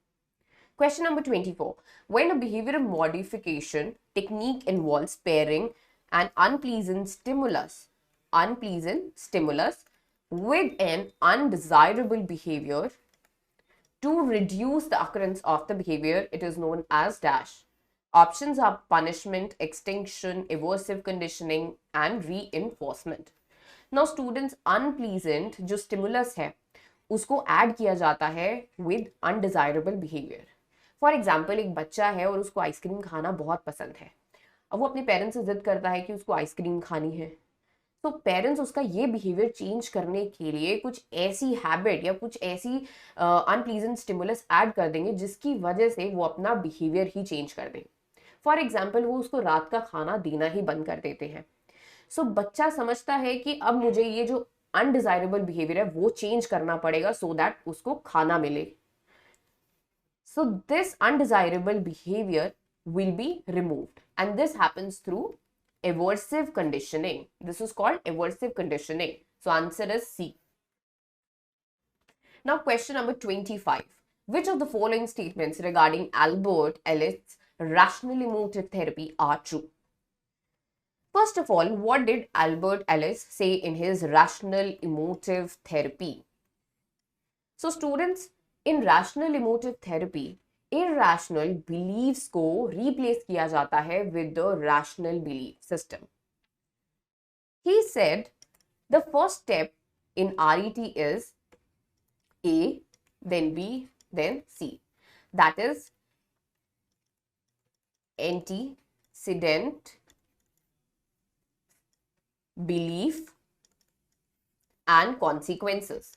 Question number 24. When a behavioral modification technique involves pairing an unpleasant stimulus with an undesirable behavior to reduce the occurrence of the behavior, it is known as dash. Options are punishment, extinction, aversive conditioning and reinforcement. Now students, unpleasant जो stimulus है उसको add किया जाता है with undesirable behavior. For example, एक बच्चा है और उसको आइसक्रीम खाना बहुत पसंद है. अब वो अपने पेरेंट्स से जिद करता है कि उसको आइसक्रीम खानी है. तो पेरेंट्स उसका ये बिहेवियर चेंज करने के लिए कुछ ऐसी हैबिट या कुछ ऐसी अनप्लीजेंट स्टिमुलस ऐड कर देंगे जिसकी वजह से वो अपना बिहेवियर ही चेंज कर दें. फॉर एग्जाम्पल, वो उसको रात का खाना देना ही बंद कर देते हैं. सो बच्चा समझता है कि अब मुझे ये जो अनडिजायरेबल बिहेवियर है वो चेंज करना पड़ेगा सो दैट उसको खाना मिले. So this undesirable behaviour will be removed and this happens through aversive conditioning. This is called aversive conditioning. So answer is C. Now question number 25. Which of the following statements regarding Albert Ellis' rational emotive therapy are true? First of all, what did Albert Ellis say in his rational emotive therapy? So students, in rational emotive therapy, irrational beliefs को replace किया जाता है with the rational belief system. He said the first step in RET is A, then B, then C. That is antecedent belief and consequences.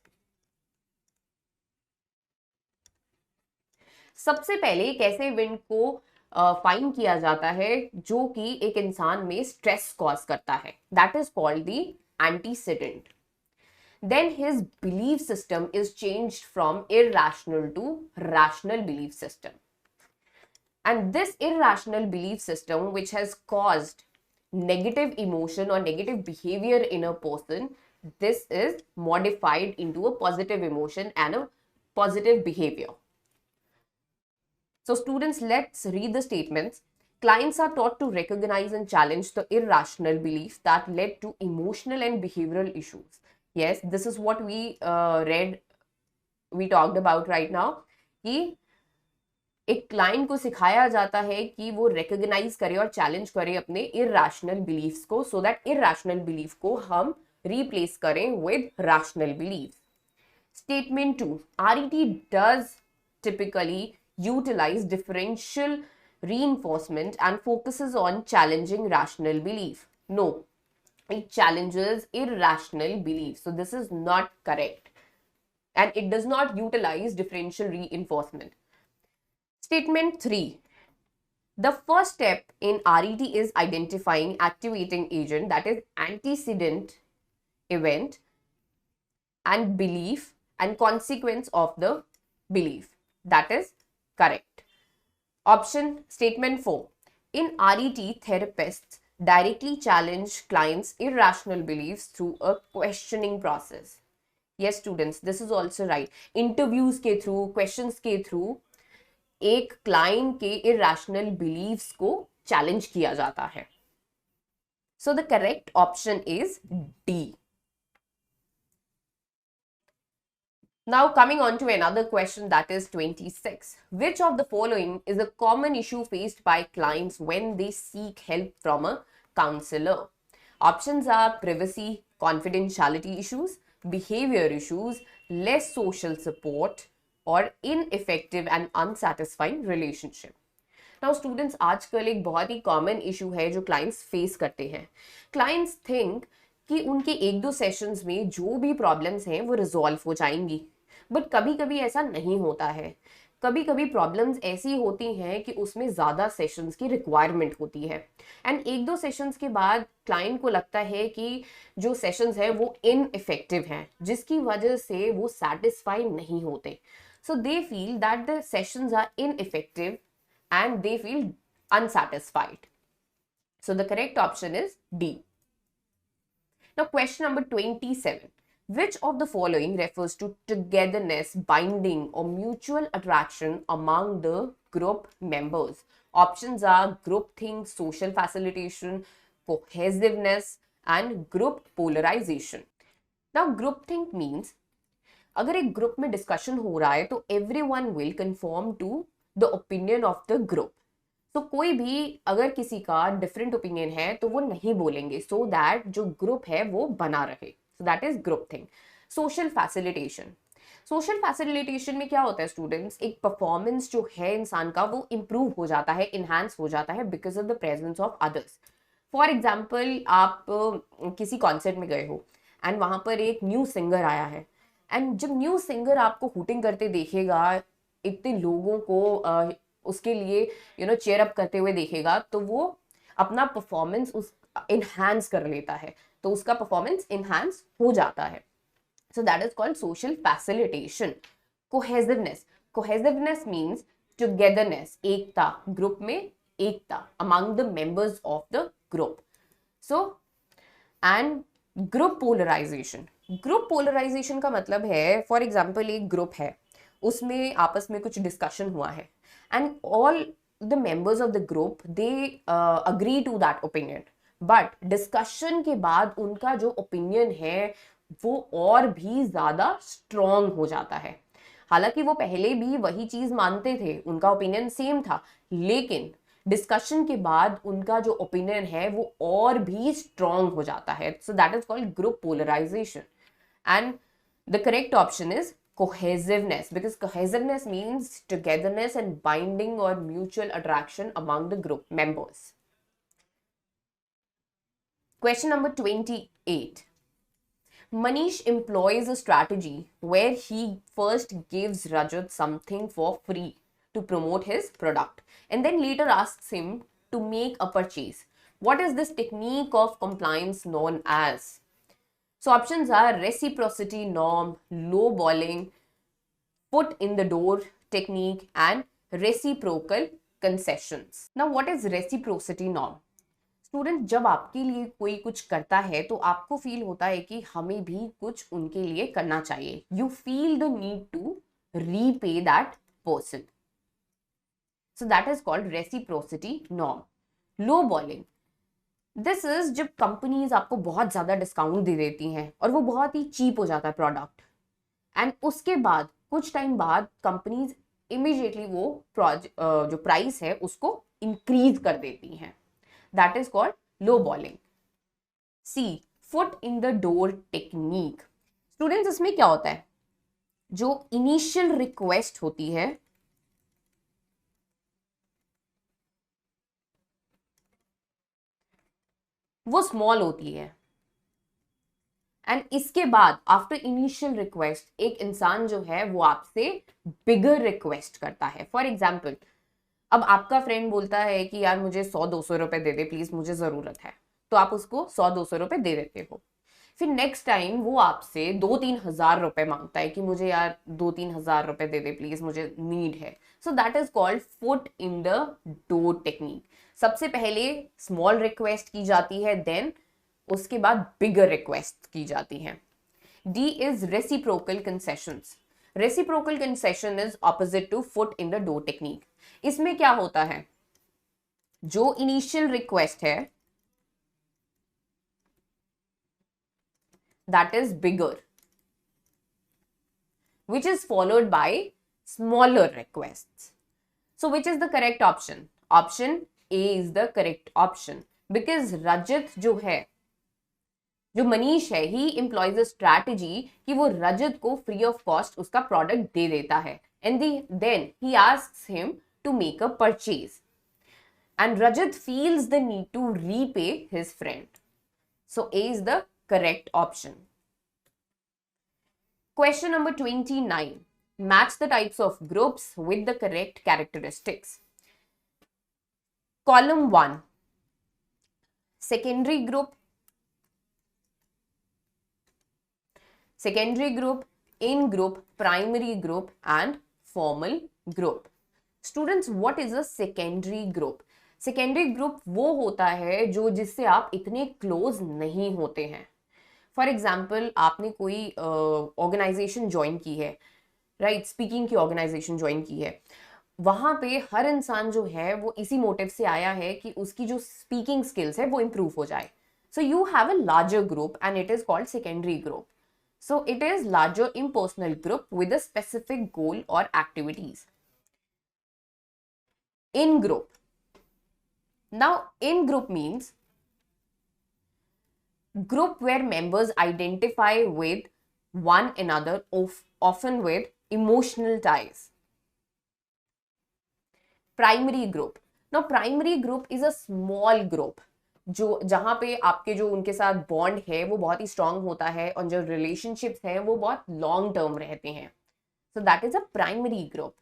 सबसे पहले एक ऐसे event को find किया जाता है जो कि एक इंसान में स्ट्रेस कॉज करता है. That is called the antecedent. Then his belief system is changed from irrational to rational belief system. And this irrational belief system which has caused negative emotion or negative behavior in a person, this is modified into a positive emotion and a positive behavior. So students, let's read the statements. Clients are taught to recognize and challenge the irrational beliefs that led to emotional and behavioral issues. Yes, this is what we read we talked about right now कि एक client को सिखाया जाता है कि वो recognise करे और चैलेंज करे अपने इरैशनल बिलीफ्स को, सो दैट इरैशनल बिलीफ को हम रिप्लेस करें with rational belief. Statement 2. RET does typically utilize differential reinforcement and focuses on challenging rational belief. No, it challenges irrational belief. So this is not correct. And it does not utilize differential reinforcement. Statement 3. The first step in RET is identifying activating agent, that is antecedent event and belief and consequence of the belief. That is correct. Option statement 4. In RET, therapists directly challenge clients' irrational beliefs through a questioning process. Yes, students, this is also right. Interviews के through, questions के through एक client के irrational beliefs को challenge किया जाता है. So the correct option is D. Now coming on to another question, that is 26. Which of the following is a common issue faced by clients when they seek help from a counselor? Options are privacy, confidentiality issues, behavior issues, less social support, or ineffective and unsatisfying relationship. Now students, आजकल एक बहुत ही common issue है जो clients face करते हैं. Clients think कि उनके एक दो सेशंस में जो भी प्रॉब्लम्स हैं वो रिजॉल्व हो जाएंगी, बट कभी कभी ऐसा नहीं होता है. कभी कभी प्रॉब्लम्स ऐसी होती हैं कि उसमें ज़्यादा सेशंस की रिक्वायरमेंट होती है, एंड एक दो सेशंस के बाद क्लाइंट को लगता है कि जो सेशंस हैं वो इनइफेक्टिव हैं, जिसकी वजह से वो सेटिस्फाई नहीं होते. So they feel that the sessions are ineffective and they feel unsatisfied. So the correct option is D. Now question number 27. Which of the following refers to togetherness, binding or mutual attraction among the group members? Options are groupthink, social facilitation, cohesiveness and group polarization. Now groupthink means अगर एक group में discussion हो रहा है तो everyone will conform to the opinion of the group. तो कोई भी अगर किसी का डिफरेंट ओपिनियन है तो वो नहीं बोलेंगे, so that जो ग्रुप है वो बना रहे. So that is group thing. Social facilitation. Social facilitation में क्या होता है स्टूडेंट्स, एक परफॉर्मेंस जो है इंसान का वो इम्प्रूव हो जाता है, इन्हांस हो जाता है because of the presence of others. For example आप किसी कॉन्सर्ट में गए हो एंड वहाँ पर एक न्यू सिंगर आया है, एंड जब न्यू सिंगर आपको हूटिंग करते देखेगा, इतने लोगों को उसके लिए चेयर अप करते हुए देखेगा, तो वो अपना परफॉर्मेंस उस इनहांस कर लेता है, तो उसका परफॉर्मेंस इनहांस हो जाता है. So that is called social facilitation. Cohesiveness means togetherness, एकता, ग्रुप में एकता among the members of the group. So and group polarisation का मतलब है, फॉर एग्जाम्पल एक ग्रुप है, उसमें आपस में कुछ डिस्कशन हुआ है and all the members of the group they agree to that opinion, but discussion के बाद उनका जो ओपिनियन है वो और भी ज्यादा स्ट्रॉन्ग हो जाता है. हालांकि वो पहले भी वही चीज मानते थे, उनका ओपिनियन सेम था, लेकिन डिस्कशन के बाद उनका जो ओपिनियन है वो और भी स्ट्रॉन्ग हो जाता है. So that is called group polarization. And the correct option is cohesiveness, because cohesiveness means togetherness and binding or mutual attraction among the group members. Question number 28. Manish employs a strategy where he first gives Rajat something for free to promote his product and then later asks him to make a purchase. What is this technique of compliance known as? So options are reciprocity norm, lowballing, foot in the door technique and reciprocal concessions. Now what is reciprocity norm? Student, जब आपके लिए कोई कुछ करता है तो आपको feel होता है कि हमें भी कुछ उनके लिए करना चाहिए. You feel the need to repay that person. So that is called reciprocity norm. Low balling, this is जब कंपनीज आपको बहुत ज्यादा डिस्काउंट दे देती हैं और वो बहुत ही चीप हो जाता है प्रोडक्ट, एंड उसके बाद कुछ टाइम बाद कंपनीज इमीडिएटली वो जो प्राइस है उसको इंक्रीज कर देती हैं. That is called low balling. C, foot in the door technique. Students, इसमें क्या होता है, जो इनिशियल रिक्वेस्ट होती है वो स्मॉल होती है, एंड इसके बाद आफ्टर इनिशियल रिक्वेस्ट एक इंसान जो है वो आपसे बिगर रिक्वेस्ट करता है. फॉर एग्जाम्पल, अब आपका फ्रेंड बोलता है कि यार मुझे 100-200 रुपए दे दे प्लीज, मुझे जरूरत है, तो आप उसको 100-200 रुपए दे देते हो. फिर नेक्स्ट टाइम वो आपसे 2-3 हजार रुपए मांगता है कि मुझे यार 2-3 हजार रुपए दे दे प्लीज, मुझे नीड है. So that is called foot in the door technique. सबसे पहले स्मॉल रिक्वेस्ट की जाती है, देन उसके बाद बिगर रिक्वेस्ट की जाती है. D is reciprocal concessions. Reciprocal concession is opposite to foot in the door technique. इसमें क्या होता है, जो इनिशियल रिक्वेस्ट है that is bigger, which is followed by smaller requests. So which is the correct option? Option A is the correct option, because Rajat जो है, जो मनीष है, ही employs a strategy कि वो रजत को फ्री ऑफ कॉस्ट उसका product दे देता है, and then he asks him to make a purchase, and Rajat feels the need to repay his friend. So A is the correct option. Question number 29. Match the types of groups with the correct characteristics. Column 1. Secondary group, in-group, primary group and formal group. Students, what is a secondary group? Secondary group वो होता है जो जिससे आप इतने close नहीं होते हैं. फॉर एग्जाम्पल, आपने कोई ऑर्गेनाइजेशन ज्वाइन की है, राइट, स्पीकिंग की ऑर्गेनाइजेशन ज्वाइन की है. वहां पे हर इंसान जो है वो इसी मोटिव से आया है कि उसकी जो स्पीकिंग स्किल्स है वो इंप्रूव हो जाए. So you have a larger group and it is called secondary group. So it is larger impersonal group with a specific goal और activities. In group. Now in group means group where members identify with one another, often with emotional ties. Primary group. Now primary group is a small group जो जहां पे आपके जो उनके साथ bond है वो बहुत ही स्ट्रांग होता है और जो रिलेशनशिप्स हैं वो बहुत लॉन्ग टर्म रहते हैं. So that is a primary group.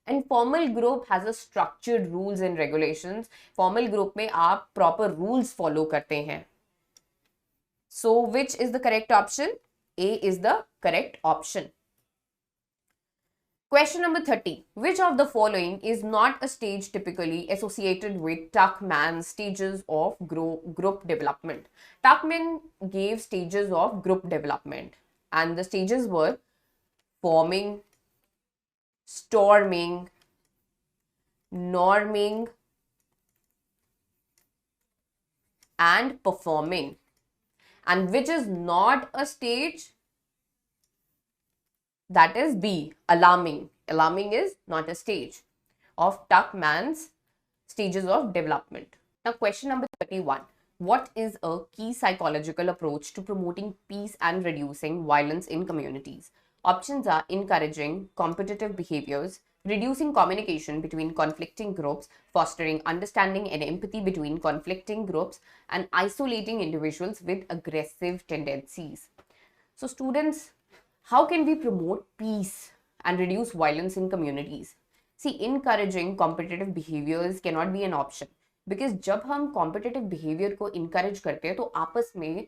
And formal group has a structured rules and regulations. Formal group में आप proper rules follow करते हैं. So which is the correct option? A is the correct option. Question number 30. Which of the following is not a stage typically associated with Tuckman's stages of group development? Tuckman gave stages of group development, and the stages were forming, storming, norming, and performing. And which is not a stage? That is B, alarming. Alarming is not a stage of Tuckman's stages of development. Now question number 31. What is a key psychological approach to promoting peace and reducing violence in communities? Options are encouraging competitive behaviors, reducing communication between conflicting groups, fostering understanding and empathy between conflicting groups, and isolating individuals with aggressive tendencies. So students, how can we promote peace and reduce violence in communities? See, encouraging competitive behaviors cannot be an option, because जब हम competitive behavior को encourage करते हैं तो आपस में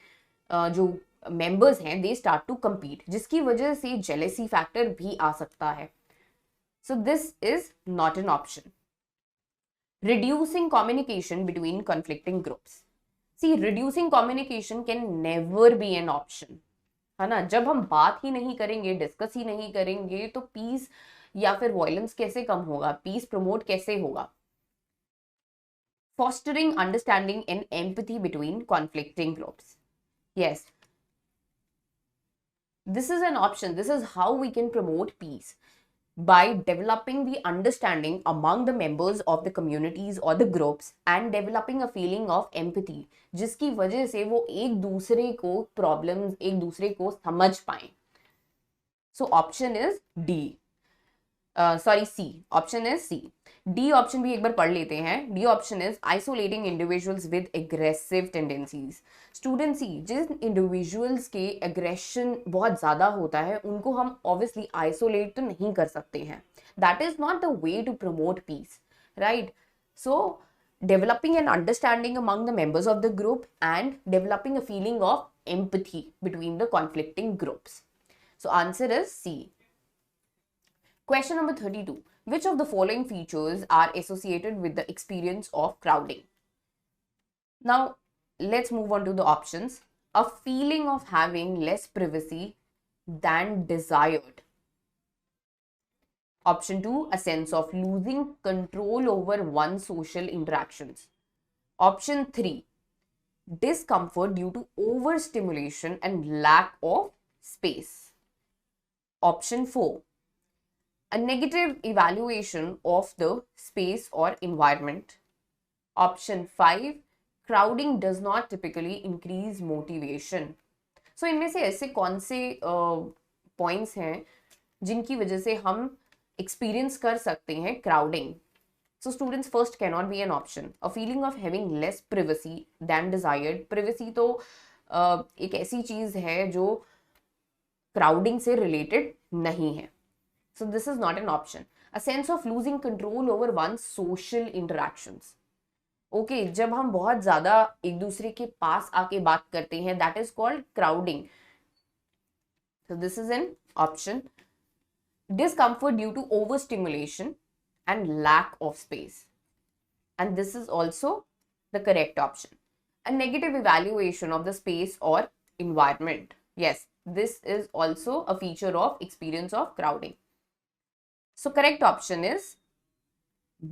जो members हैं they start to compete, जिसकी वजह से jealousy factor भी आ सकता है. So this is not an option. Reducing communication between conflicting groups. See, reducing communication can never be an option. है ना, जब हम बात ही नहीं करेंगे, डिस्कस ही नहीं करेंगे, तो पीस या फिर वायलेंस कैसे कम होगा, पीस प्रमोट कैसे होगा? Fostering understanding and empathy between conflicting groups. Yes. This is an option. This is how we can promote peace, by developing the understanding among the members of the communities or the groups and developing a feeling of empathy, जिसकी वजह से वो एक दूसरे को problems, एक दूसरे को समझ पाए. So option is D. C. Option is C. D option भी एक बार पढ़ लेते हैं. D option is isolating individuals with aggressive tendencies. Students, जिन इंडिविजुअल्स के एग्रेशन बहुत ज़्यादा होता है उनको हम ऑब्वियसली आइसोलेट तो नहीं कर सकते हैं. That is not the way to promote peace, right? So developing an understanding among the members of the group and developing a feeling of empathy between the conflicting groups. So answer is C. Question number 32. Which of the following features are associated with the experience of crowding? Now, let's move on to the options. A feeling of having less privacy than desired. Option 2, a sense of losing control over one's social interactions. Option 3, discomfort due to overstimulation and lack of space. Option 4, a negative evaluation of the space or environment. Option 5, crowding does not typically increase motivation. So इनमें से ऐसे कौन से points हैं जिनकी वजह से हम experience कर सकते हैं crowding? So students, first cannot be an option. A feeling of having less privacy than desired. Privacy तो एक ऐसी चीज है जो crowding से related नहीं है. So this is not an option. A sense of losing control over one's social interactions. Okay, जब हम बहुत ज़्यादा एक दूसरे के पास आके बात करते हैं, that is called crowding. So this is an option. Discomfort due to overstimulation and lack of space. And this is also the correct option. A negative evaluation of the space or environment. Yes, this is also a feature of experience of crowding. So correct option is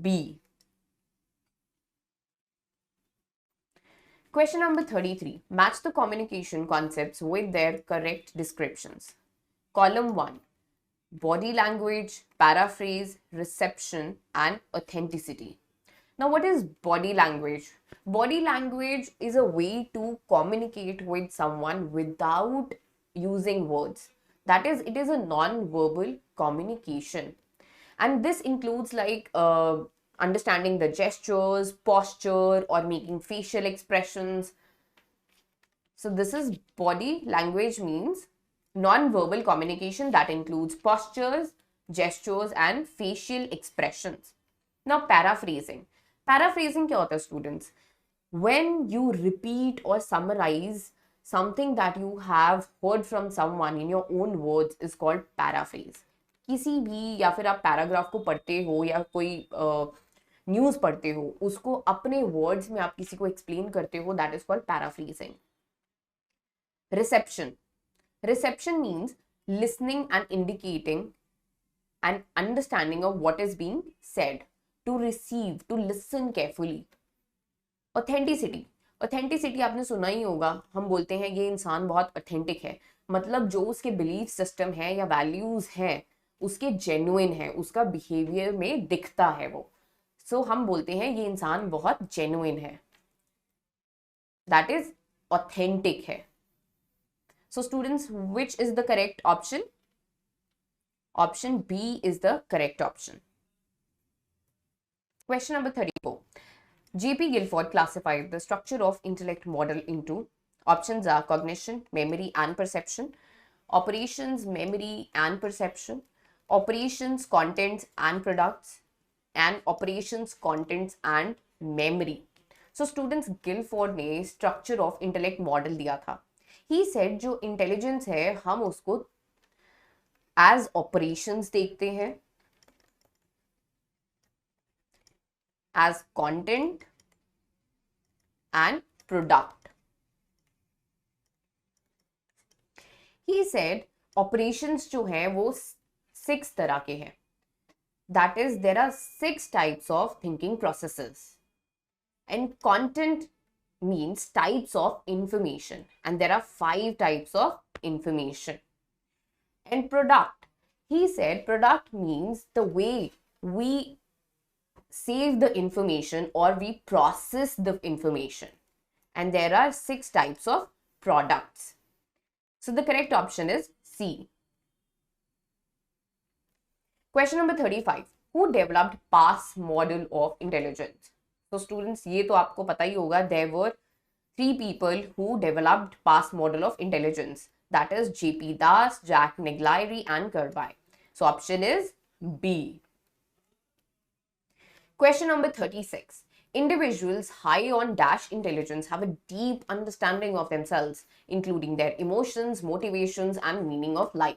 B. Question number 33. Match the communication concepts with their correct descriptions. Column 1. Body language, paraphrase, reception, and authenticity. Now, what is body language? Body language is a way to communicate with someone without using words. That is, it is a non-verbal communication. And this includes like understanding the gestures, posture, or making facial expressions. So this is body language, means non-verbal communication that includes postures, gestures, and facial expressions. Now paraphrasing. Paraphrasing क्या होता है students? When you repeat or summarize something that you have heard from someone in your own words is called paraphrase. किसी भी, या फिर आप paragraph को पढ़ते हो या कोई न्यूज़ पढ़ते हो, उसको अपने वर्ड्स में आप किसी को एक्सप्लेन करते हो, that is called paraphrasing. Reception. Reception means listening and indicating and understanding of what is being said. To receive, to listen carefully. Authenticity. Authenticity आपने सुना ही होगा, हम बोलते हैं ये इंसान बहुत ऑथेंटिक है, मतलब जो उसके बिलीफ सिस्टम है या वैल्यूज हैं उसके जेन्युइन है, उसका बिहेवियर में दिखता है वो. सो हम बोलते हैं ये इंसान बहुत जेन्युइन है, दैट इज ऑथेंटिक है. So students, which is the correct option? Option B is the correct option. Question number 34. J.P. Guilford classified the structure of intellect model into options are cognition, memory and perception, operations, memory and perception, operations, contents and products, and operations, contents and memory. So students, Guilford ने structure of intellect model दिया था. He said जो intelligence है हम उसको as operations देखते हैं, as content and product. He said operations जो हैं वो 6 तरह के हैं. That is, there are 6 types of thinking processes. And content means types of information. And there are 5 types of information. And product, he said product means the way we save the information or we process the information. And there are 6 types of products. So the correct option is C. Question number 35. Who developed PASS model of intelligence? So students, ये तो आपको पता ही होगा, there were 3 people who developed PASS model of intelligence. That is J.P. Das, Jack Naglieri and Kirby. So option is B. Question number 36. Individuals high on dash intelligence have a deep understanding of themselves, including their emotions, motivations, and meaning of life.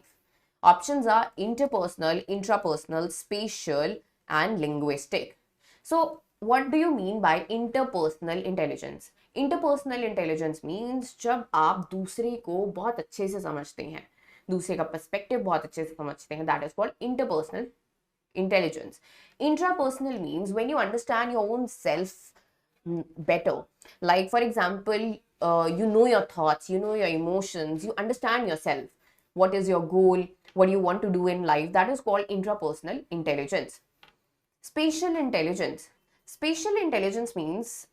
Options are interpersonal, intrapersonal, spatial, and linguistic. So, what do you mean by interpersonal intelligence? Interpersonal intelligence means जब आप दूसरे को बहुत अच्छे से समझते हैं, दूसरे का पर्सपेक्टिव बहुत अच्छे से समझते हैं, that is called interpersonal intelligence. Intrapersonal means when you understand your own self better. Like, for example, you know your thoughts, you know your emotions, you understand yourself. What is your goal? What do you want to do in life? That is called intrapersonal intelligence. Spatial intelligence. Spatial intelligence means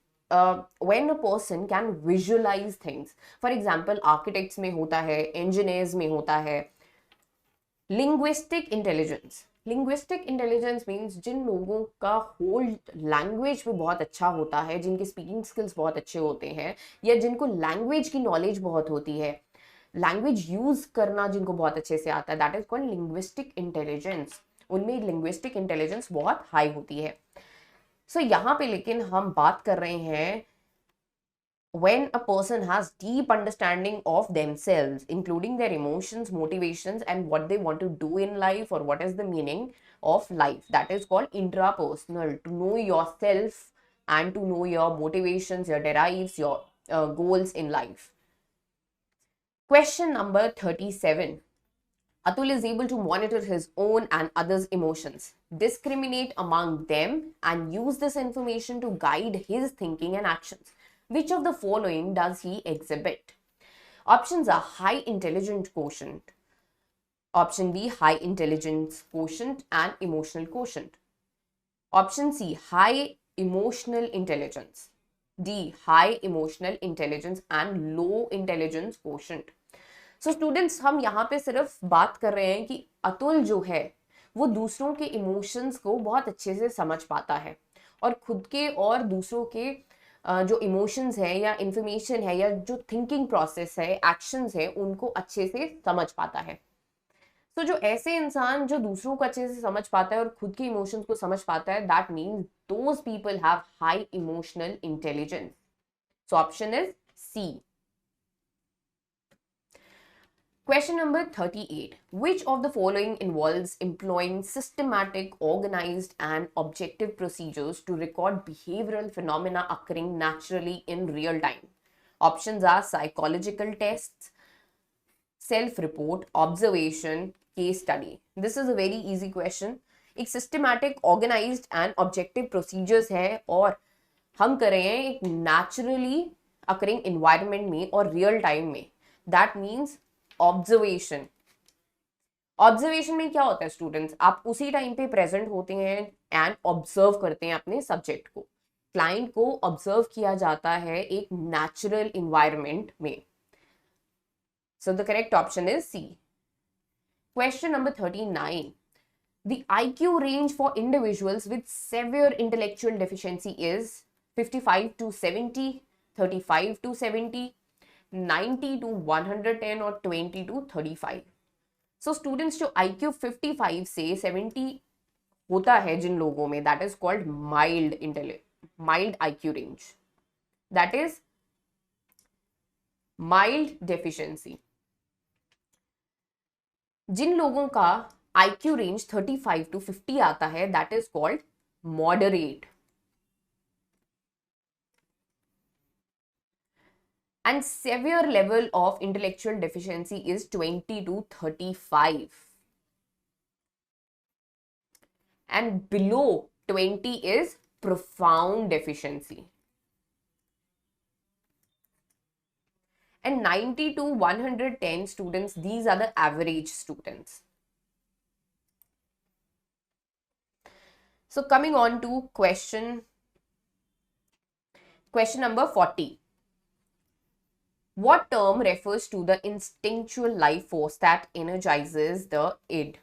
when a person can visualize things. For example, architects में होता है, engineers में होता है. Linguistic intelligence. Linguistic intelligence means जिन लोगों का hold language में बहुत अच्छा होता है, जिनके स्पीकिंग स्किल्स बहुत अच्छे होते हैं, या जिनको लैंग्वेज की नॉलेज बहुत होती है, लैंग्वेज यूज करना जिनको बहुत अच्छे से आता है, that is called linguistic intelligence. उनमें लिंग्विस्टिक इंटेलिजेंस बहुत हाई होती है. सो यहाँ पे लेकिन हम बात कर रहे हैं when a person has deep understanding of themselves, including their emotions, motivations, and what they want to do in life, or what is the meaning of life. That is called intrapersonal. To know yourself and to know your motivations, your drives, your goals in life. Question number 37. Atul is able to monitor his own and others' emotions, discriminate among them, and use this information to guide his thinking and actions. Which of the following does he exhibit? Options are high intelligence quotient. Option B, high intelligence quotient and emotional quotient. Option C, high emotional intelligence. D, high emotional intelligence and low intelligence quotient. So students, हम यहाँ पे सिर्फ बात कर रहे हैं कि अतुल जो है वो दूसरों के इमोशंस को बहुत अच्छे से समझ पाता है और खुद के और दूसरों के जो इमोशंस है या इंफॉर्मेशन है या जो थिंकिंग प्रोसेस है, एक्शंस है, उनको अच्छे से समझ पाता है. तो जो ऐसे इंसान जो दूसरों को अच्छे से समझ पाता है और खुद के इमोशंस को समझ पाता है, that means those people have high emotional intelligence. So option is C. Question number 38. Which of the following involves employing systematic, organized, and objective procedures to record behavioral phenomena occurring naturally in real time? Options are psychological tests, self-report, observation, case study. This is a very easy question. एक systematic, organized, and objective procedures है और हम कर रहे हैं एक naturally occurring environment में और real time में. That means observation. ऑब्जर्वेशन में क्या होता है स्टूडेंट्स, आप उसी टाइम पे प्रेजेंट होते हैं एंड ऑब्जर्व करते हैं अपने सब्जेक्ट को. क्लाइंट को ऑब्जर्व किया जाता है एक नेचुरल इन्वायरमेंट में. So the correct option is C. Question number 39. The IQ range for individuals with severe intellectual deficiency is 55 to 70, 35 to 70, 90 to 110 और 20 to 35. सो स्टूडेंट्स, जो IQ 55 से 70 होता है जिन लोगों में, that is called mild IQ range. That is mild deficiency. जिन लोगों का IQ रेंज 35 to 50 आता है, that is called moderate. And severe level of intellectual deficiency is 20 to 35. And below 20 is profound deficiency. And 90 to 110 students, these are the average students. So coming on to question number 40. What term refers to the instinctual life force that energizes the id?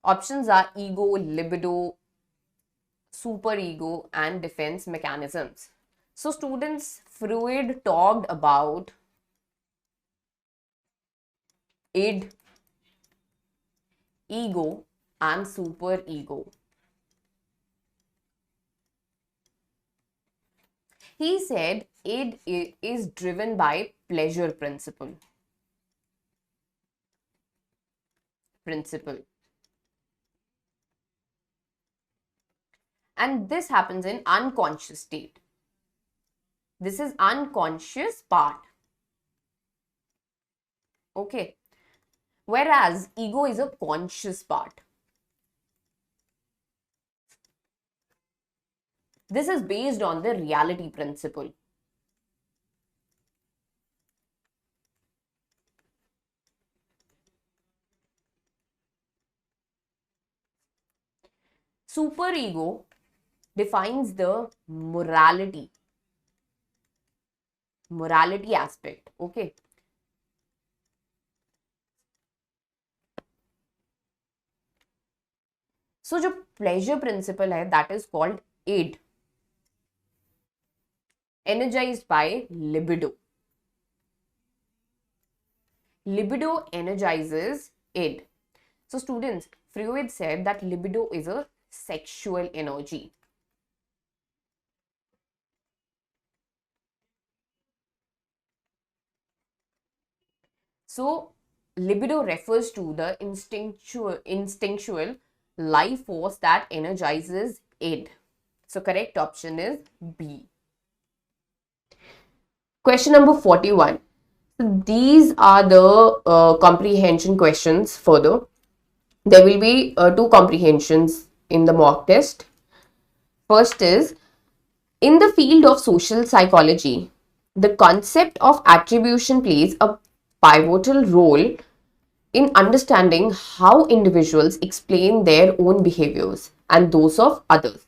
Options are ego, libido, superego, and defense mechanisms. So students, Freud talked about id, ego, and superego. He said id is driven by pleasure principle. And this happens in unconscious state. This is unconscious part. Okay. Whereas ego is a conscious part. This is based on the reality principle. Superego defines the morality aspect. Okay. So जो pleasure principle है, that is called id, energized by libido. Libido energizes id. So students, Freud said that libido is a sexual energy. So libido refers to the instinctual life force that energizes id. So correct option is B. Question number 41. So these are the comprehension questions further. There will be two comprehensions in the mock test. First is, in the field of social psychology, the concept of attribution plays a pivotal role in understanding how individuals explain their own behaviors and those of others.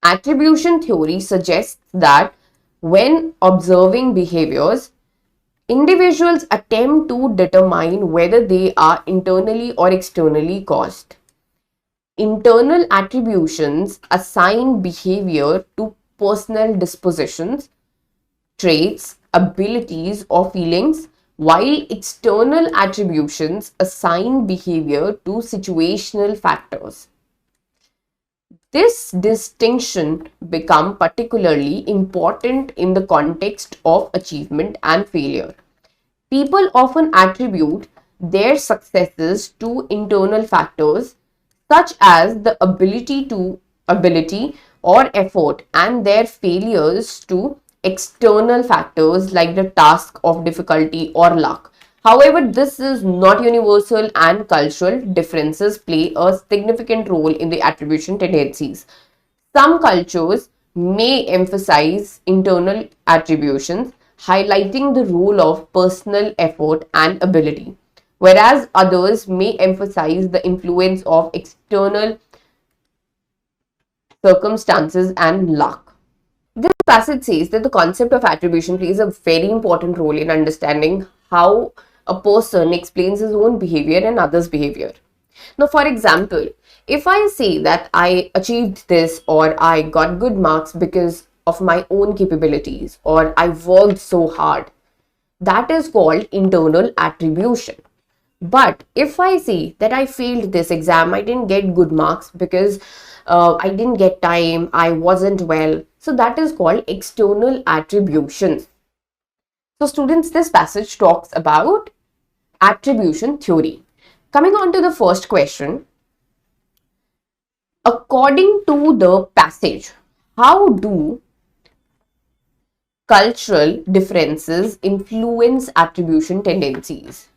Attribution theory suggests that when observing behaviors, individuals attempt to determine whether they are internally or externally caused. Internal attributions assign behavior to personal dispositions, traits, abilities, or feelings, while external attributions assign behavior to situational factors. This distinction becomes particularly important in the context of achievement and failure. People often attribute their successes to internal factors such as the ability or effort, and their failures to external factors like the task of difficulty or luck. However, this is not universal, and cultural differences play a significant role in the attribution tendencies. Some cultures may emphasize internal attributions, highlighting the role of personal effort and ability, whereas others may emphasize the influence of external circumstances and luck. This passage says that the concept of attribution plays a very important role in understanding how a person explains his own behavior and others' behavior. Now, for example, if I say that I achieved this or I got good marks because of my own capabilities or I worked so hard, that is called internal attribution. But if I say that I failed this exam, I didn't get good marks because I didn't get time, I wasn't well, so that is called external attribution. So students, this passage talks about attribution theory. Coming on to the first question, according to the passage, how do cultural differences influence attribution tendencies?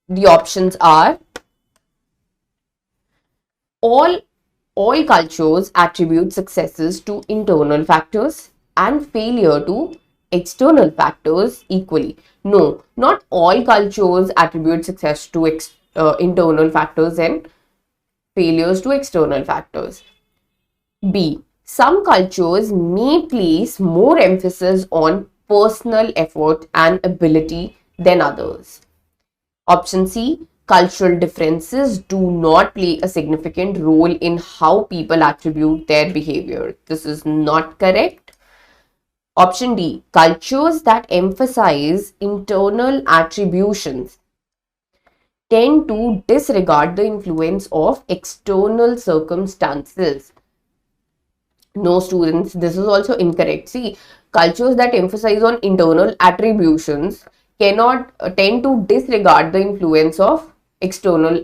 The options are all cultures attribute successes to internal factors and failure to external factors equally? No, not all cultures attribute success to internal factors and failures to external factors. B. Some cultures may place more emphasis on personal effort and ability than others. Option C. Cultural differences do not play a significant role in how people attribute their behavior. This is not correct. Option D. Cultures that emphasize internal attributions tend to disregard the influence of external circumstances. No, students, this is also incorrect. See, cultures that emphasize on internal attributions cannot tend to disregard the influence of external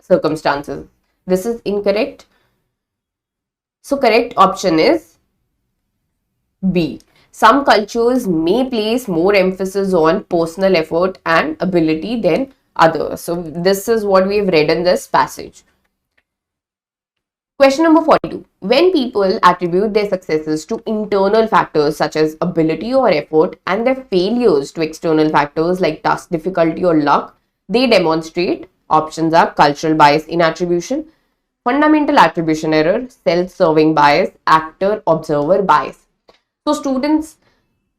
circumstances. This is incorrect. So, correct option is B. Some cultures may place more emphasis on personal effort and ability than others. So, this is what we have read in this passage. Question number 42. When people attribute their successes to internal factors such as ability or effort and their failures to external factors like task difficulty or luck, they demonstrate, options are cultural bias in attribution, fundamental attribution error, self-serving bias, actor-observer bias. So students,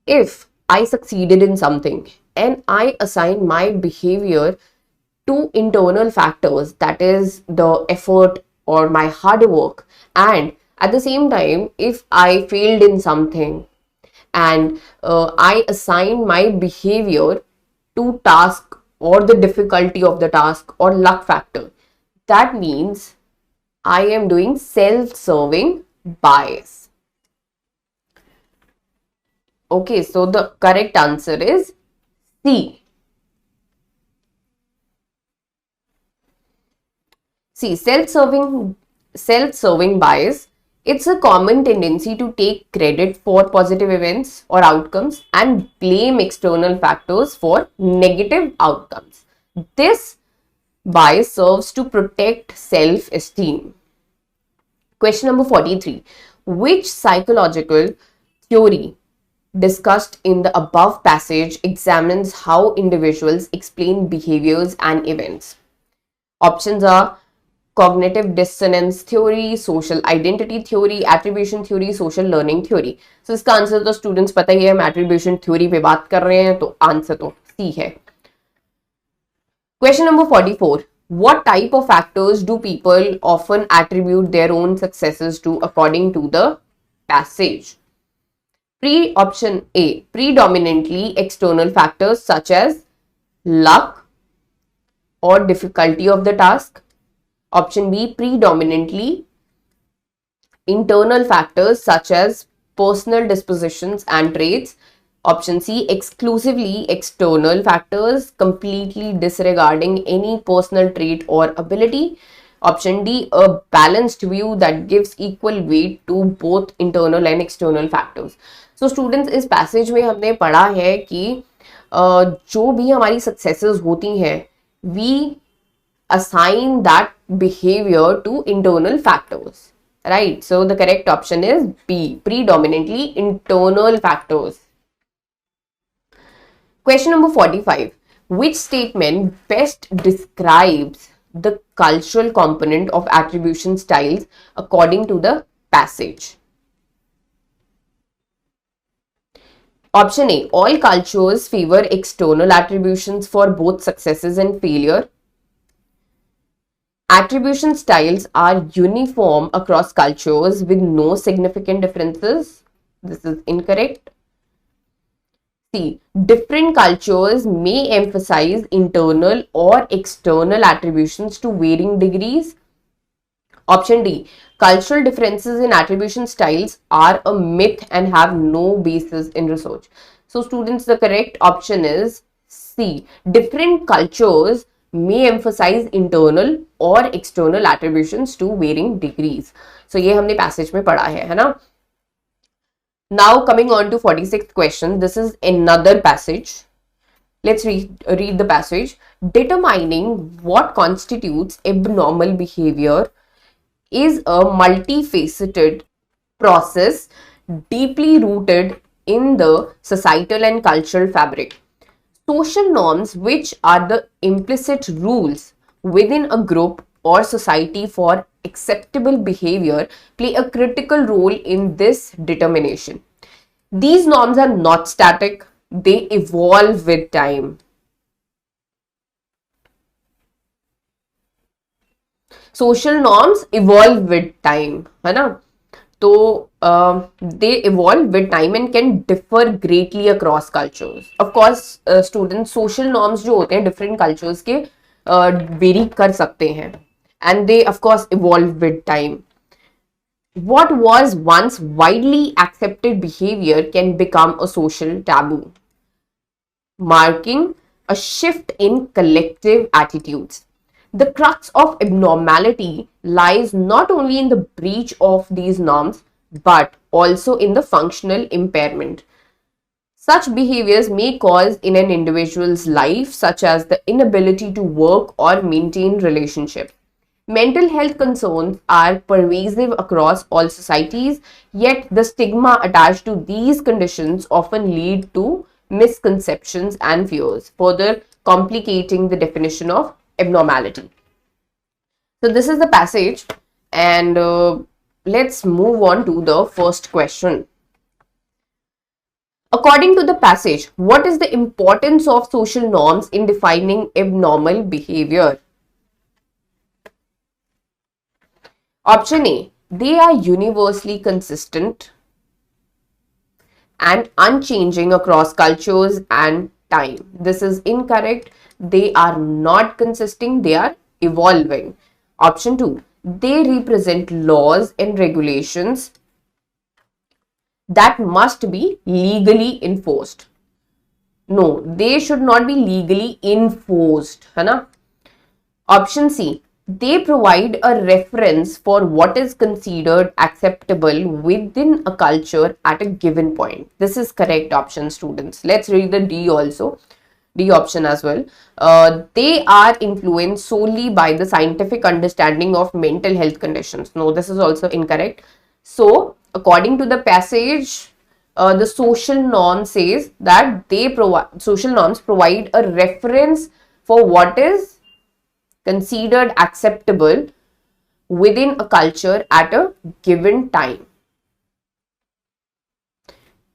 if I succeeded in something and I assign my behavior to internal factors, that is the effort or my hard work, and at the same time if I failed in something and I assign my behavior to task or the difficulty of the task or luck factor, that means I am doing self-serving bias. Okay, so the correct answer is C. See, self-serving bias, it's a common tendency to take credit for positive events or outcomes and blame external factors for negative outcomes. This bias serves to protect self-esteem. Question number 43. Which psychological theory discussed in the above passage examines how individuals explain behaviors and events? Options are cognitive dissonance theory, social identity theory, attribution theory, social learning theory. So इसका answer तो students पता ही है, हम attribution theory पे बात कर रहे हैं, तो आंसर तो C है. Question number 44. What type of factors do people often attribute their own successes to according to the passage? Option A, predominantly external factors such as luck or difficulty of the task. Option B, predominantly internal factors such as personal dispositions and traits. Option C, exclusively external factors, completely disregarding any personal trait or ability. Option D, a balanced view that gives equal weight to both internal and external factors. So students, इस passage में हमने पढ़ा है कि जो भी हमारी successes होती हैं, we assign that behavior to internal factors, right? So the correct option is B, predominantly internal factors. Question number 45. Which statement best describes the cultural component of attribution styles according to the passage? Option A, all cultures favor external attributions for both successes and failure. Attribution styles are uniform across cultures with no significant differences. This is incorrect. C, different cultures may emphasize internal or external attributions to varying degrees. Option D, cultural differences in attribution styles are a myth and have no basis in research. So students, the correct option is C, different cultures may emphasize internal or external attributions to varying degrees. So ये हमने passage में पढ़ा है ना? Now coming on to 46th question. This is another passage. Let's read the passage. Determining what constitutes abnormal behavior is a multifaceted process deeply rooted in the societal and cultural fabric. Social norms, which are the implicit rules within a group or society for acceptable behavior, play a critical role in this determination. These norms are not static, they evolve with time. Social norms evolve with time, है ना? तो they evolve with time and can differ greatly across cultures. Of course, students, social norms जो होते हैं different cultures के vary कर सकते हैं, and they of course evolve with time. What was once widely accepted behavior can become a social taboo, marking a shift in collective attitudes. The crux of abnormality lies not only in the breach of these norms but also in the functional impairment such behaviors may cause in an individual's life, such as the inability to work or maintain relationships. Mental health concerns are pervasive across all societies, yet the stigma attached to these conditions often lead to misconceptions and fears, further complicating the definition of abnormality. So this is the passage, and let's move on to the first question. According to the passage, what is the importance of social norms in defining abnormal behavior? Option A, they are universally consistent and unchanging across cultures and time. This is incorrect. They are not consisting, they are evolving. Option 2, they represent laws and regulations that must be legally enforced. No, they should not be legally enforced, है ना? Option C, they provide a reference for what is considered acceptable within a culture at a given point. This is correct option, students. Let's read the D also. D option as well. They are influenced solely by the scientific understanding of mental health conditions. No, this is also incorrect. So, according to the passage, the social norm says that social norms provide a reference for what is considered acceptable within a culture at a given time.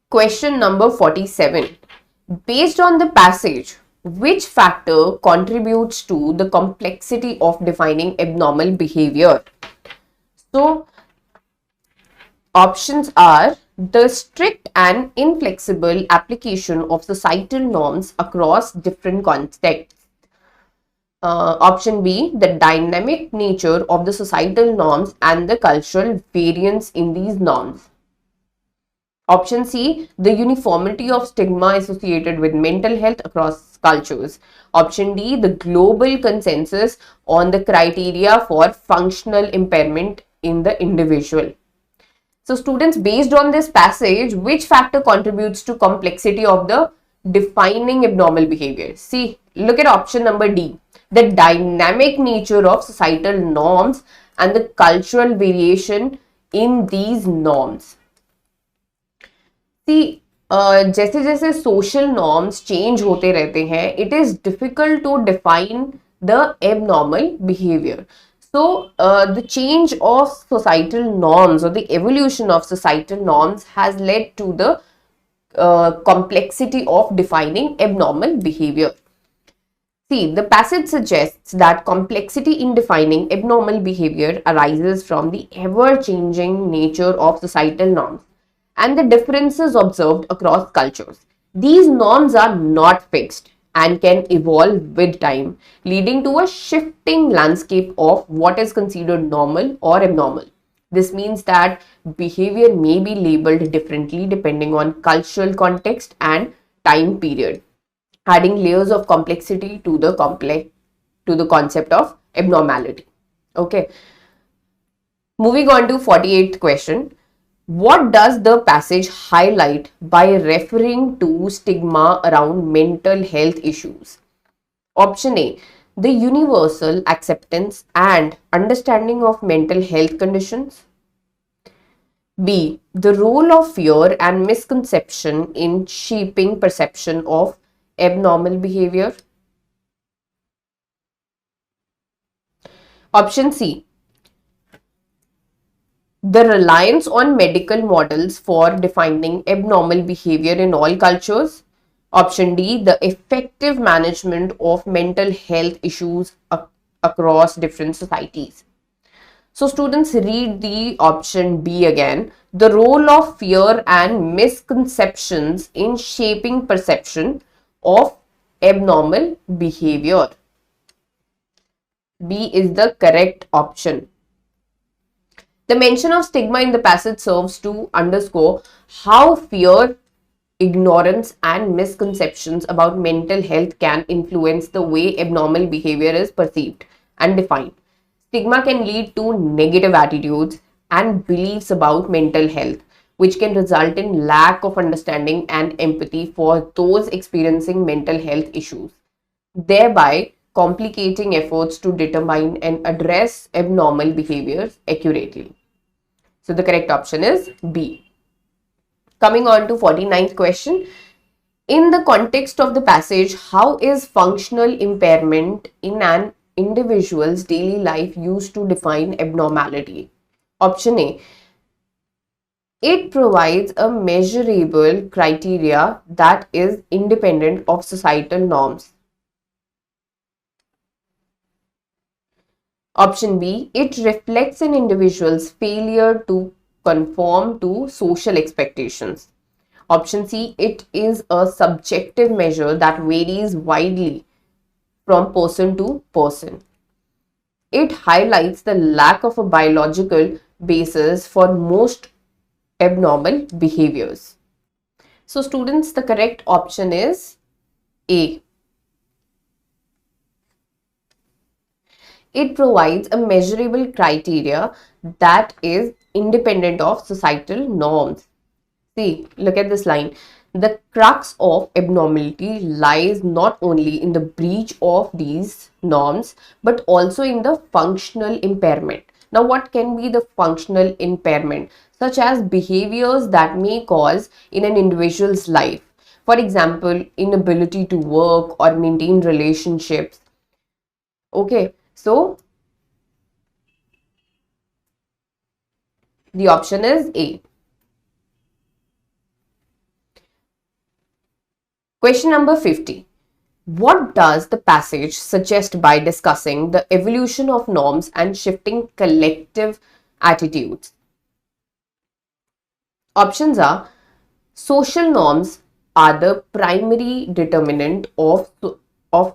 Question number 47. Based on the passage, which factor contributes to the complexity of defining abnormal behavior? So, options are the strict and inflexible application of societal norms across different contexts. Option B, the dynamic nature of the societal norms and the cultural variance in these norms. Option C, the uniformity of stigma associated with mental health across cultures. Option D, the global consensus on the criteria for functional impairment in the individual. So students, based on this passage, which factor contributes to complexity of the defining abnormal behavior? See, look at option number D, the dynamic nature of societal norms and the cultural variation in these norms. See, जैसे जैसे social norms change होते रहते हैं, it is difficult to define the abnormal behavior. So, the change of societal norms or the evolution of societal norms has led to the complexity of defining abnormal behavior. See, the passage suggests that complexity in defining abnormal behavior arises from the ever-changing nature of societal norms and the differences observed across cultures. These norms are not fixed and can evolve with time, leading to a shifting landscape of what is considered normal or abnormal. This means that behavior may be labeled differently depending on cultural context and time period, adding layers of complexity to the concept of abnormality. Okay. Moving on to 48th question. What does the passage highlight by referring to stigma around mental health issues? Option A, the universal acceptance and understanding of mental health conditions. B. The role of fear and misconception in shaping perception of abnormal behavior. Option C. The reliance on medical models for defining abnormal behavior in all cultures. Option D. The effective management of mental health issues across different societies. So students, read the option B again. The role of fear and misconceptions in shaping perception of abnormal behavior. B is the correct option. The mention of stigma in the passage serves to underscore how fear, ignorance, and misconceptions about mental health can influence the way abnormal behavior is perceived and defined. Stigma can lead to negative attitudes and beliefs about mental health, which can result in lack of understanding and empathy for those experiencing mental health issues, thereby complicating efforts to determine and address abnormal behaviors accurately. So the correct option is B. Coming on to 49th question. In the context of the passage, how is functional impairment in an individual's daily life used to define abnormality? Option A. It provides a measurable criteria that is independent of societal norms. Option B. It reflects an individual's failure to conform to social expectations. Option C. It is a subjective measure that varies widely from person to person. It highlights the lack of a biological basis for most abnormal behaviors. So students, the correct option is A. It provides a measurable criteria that is independent of societal norms. See, look at this line. The crux of abnormality lies not only in the breach of these norms, but also in the functional impairment. Now, what can be the functional impairment? Such as behaviors that may cause in an individual's life. For example, inability to work or maintain relationships. Okay, so the option is A. Question number 50. What does the passage suggest by discussing the evolution of norms and shifting collective attitudes? Options are: social norms are the primary determinant of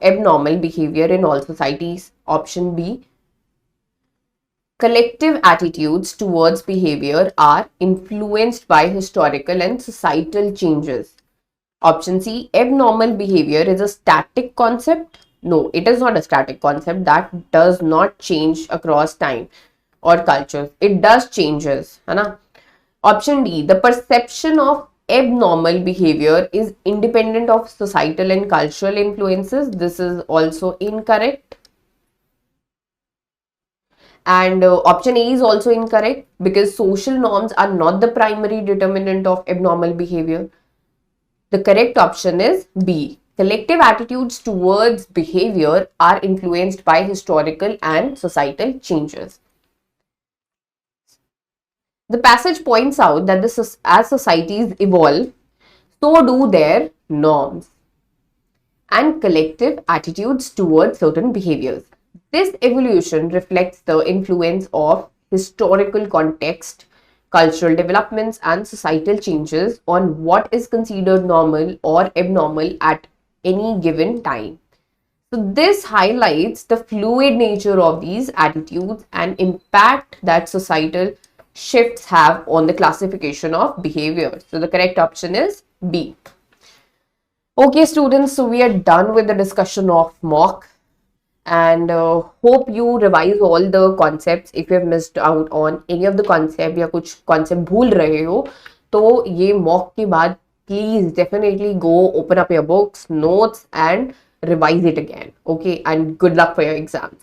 abnormal behavior in all societies. Option B. Collective attitudes towards behavior are influenced by historical and societal changes. Option C. Abnormal behavior is a static concept. No, it is not a static concept. That does not change across time or cultures. It does changes, है ना? Option D. The perception of abnormal behavior is independent of societal and cultural influences. This is also incorrect. And option A is also incorrect because social norms are not the primary determinant of abnormal behavior. The correct option is B. Collective attitudes towards behavior are influenced by historical and societal changes. The passage points out that as societies evolve, so do their norms and collective attitudes towards certain behaviors. This evolution reflects the influence of historical context, cultural developments, and societal changes on what is considered normal or abnormal at any given time. So this highlights the fluid nature of these attitudes and impact that societal shifts have on the classification of behavior. So the correct option is B. Okay students, so we are done with the discussion of mock and hope you revise all the concepts. If you have missed out on any of the concept या कुछ concept भूल रहे हो तो ये mock के बाद please definitely go open up your books, notes and revise it again. Okay, and good luck for your exams.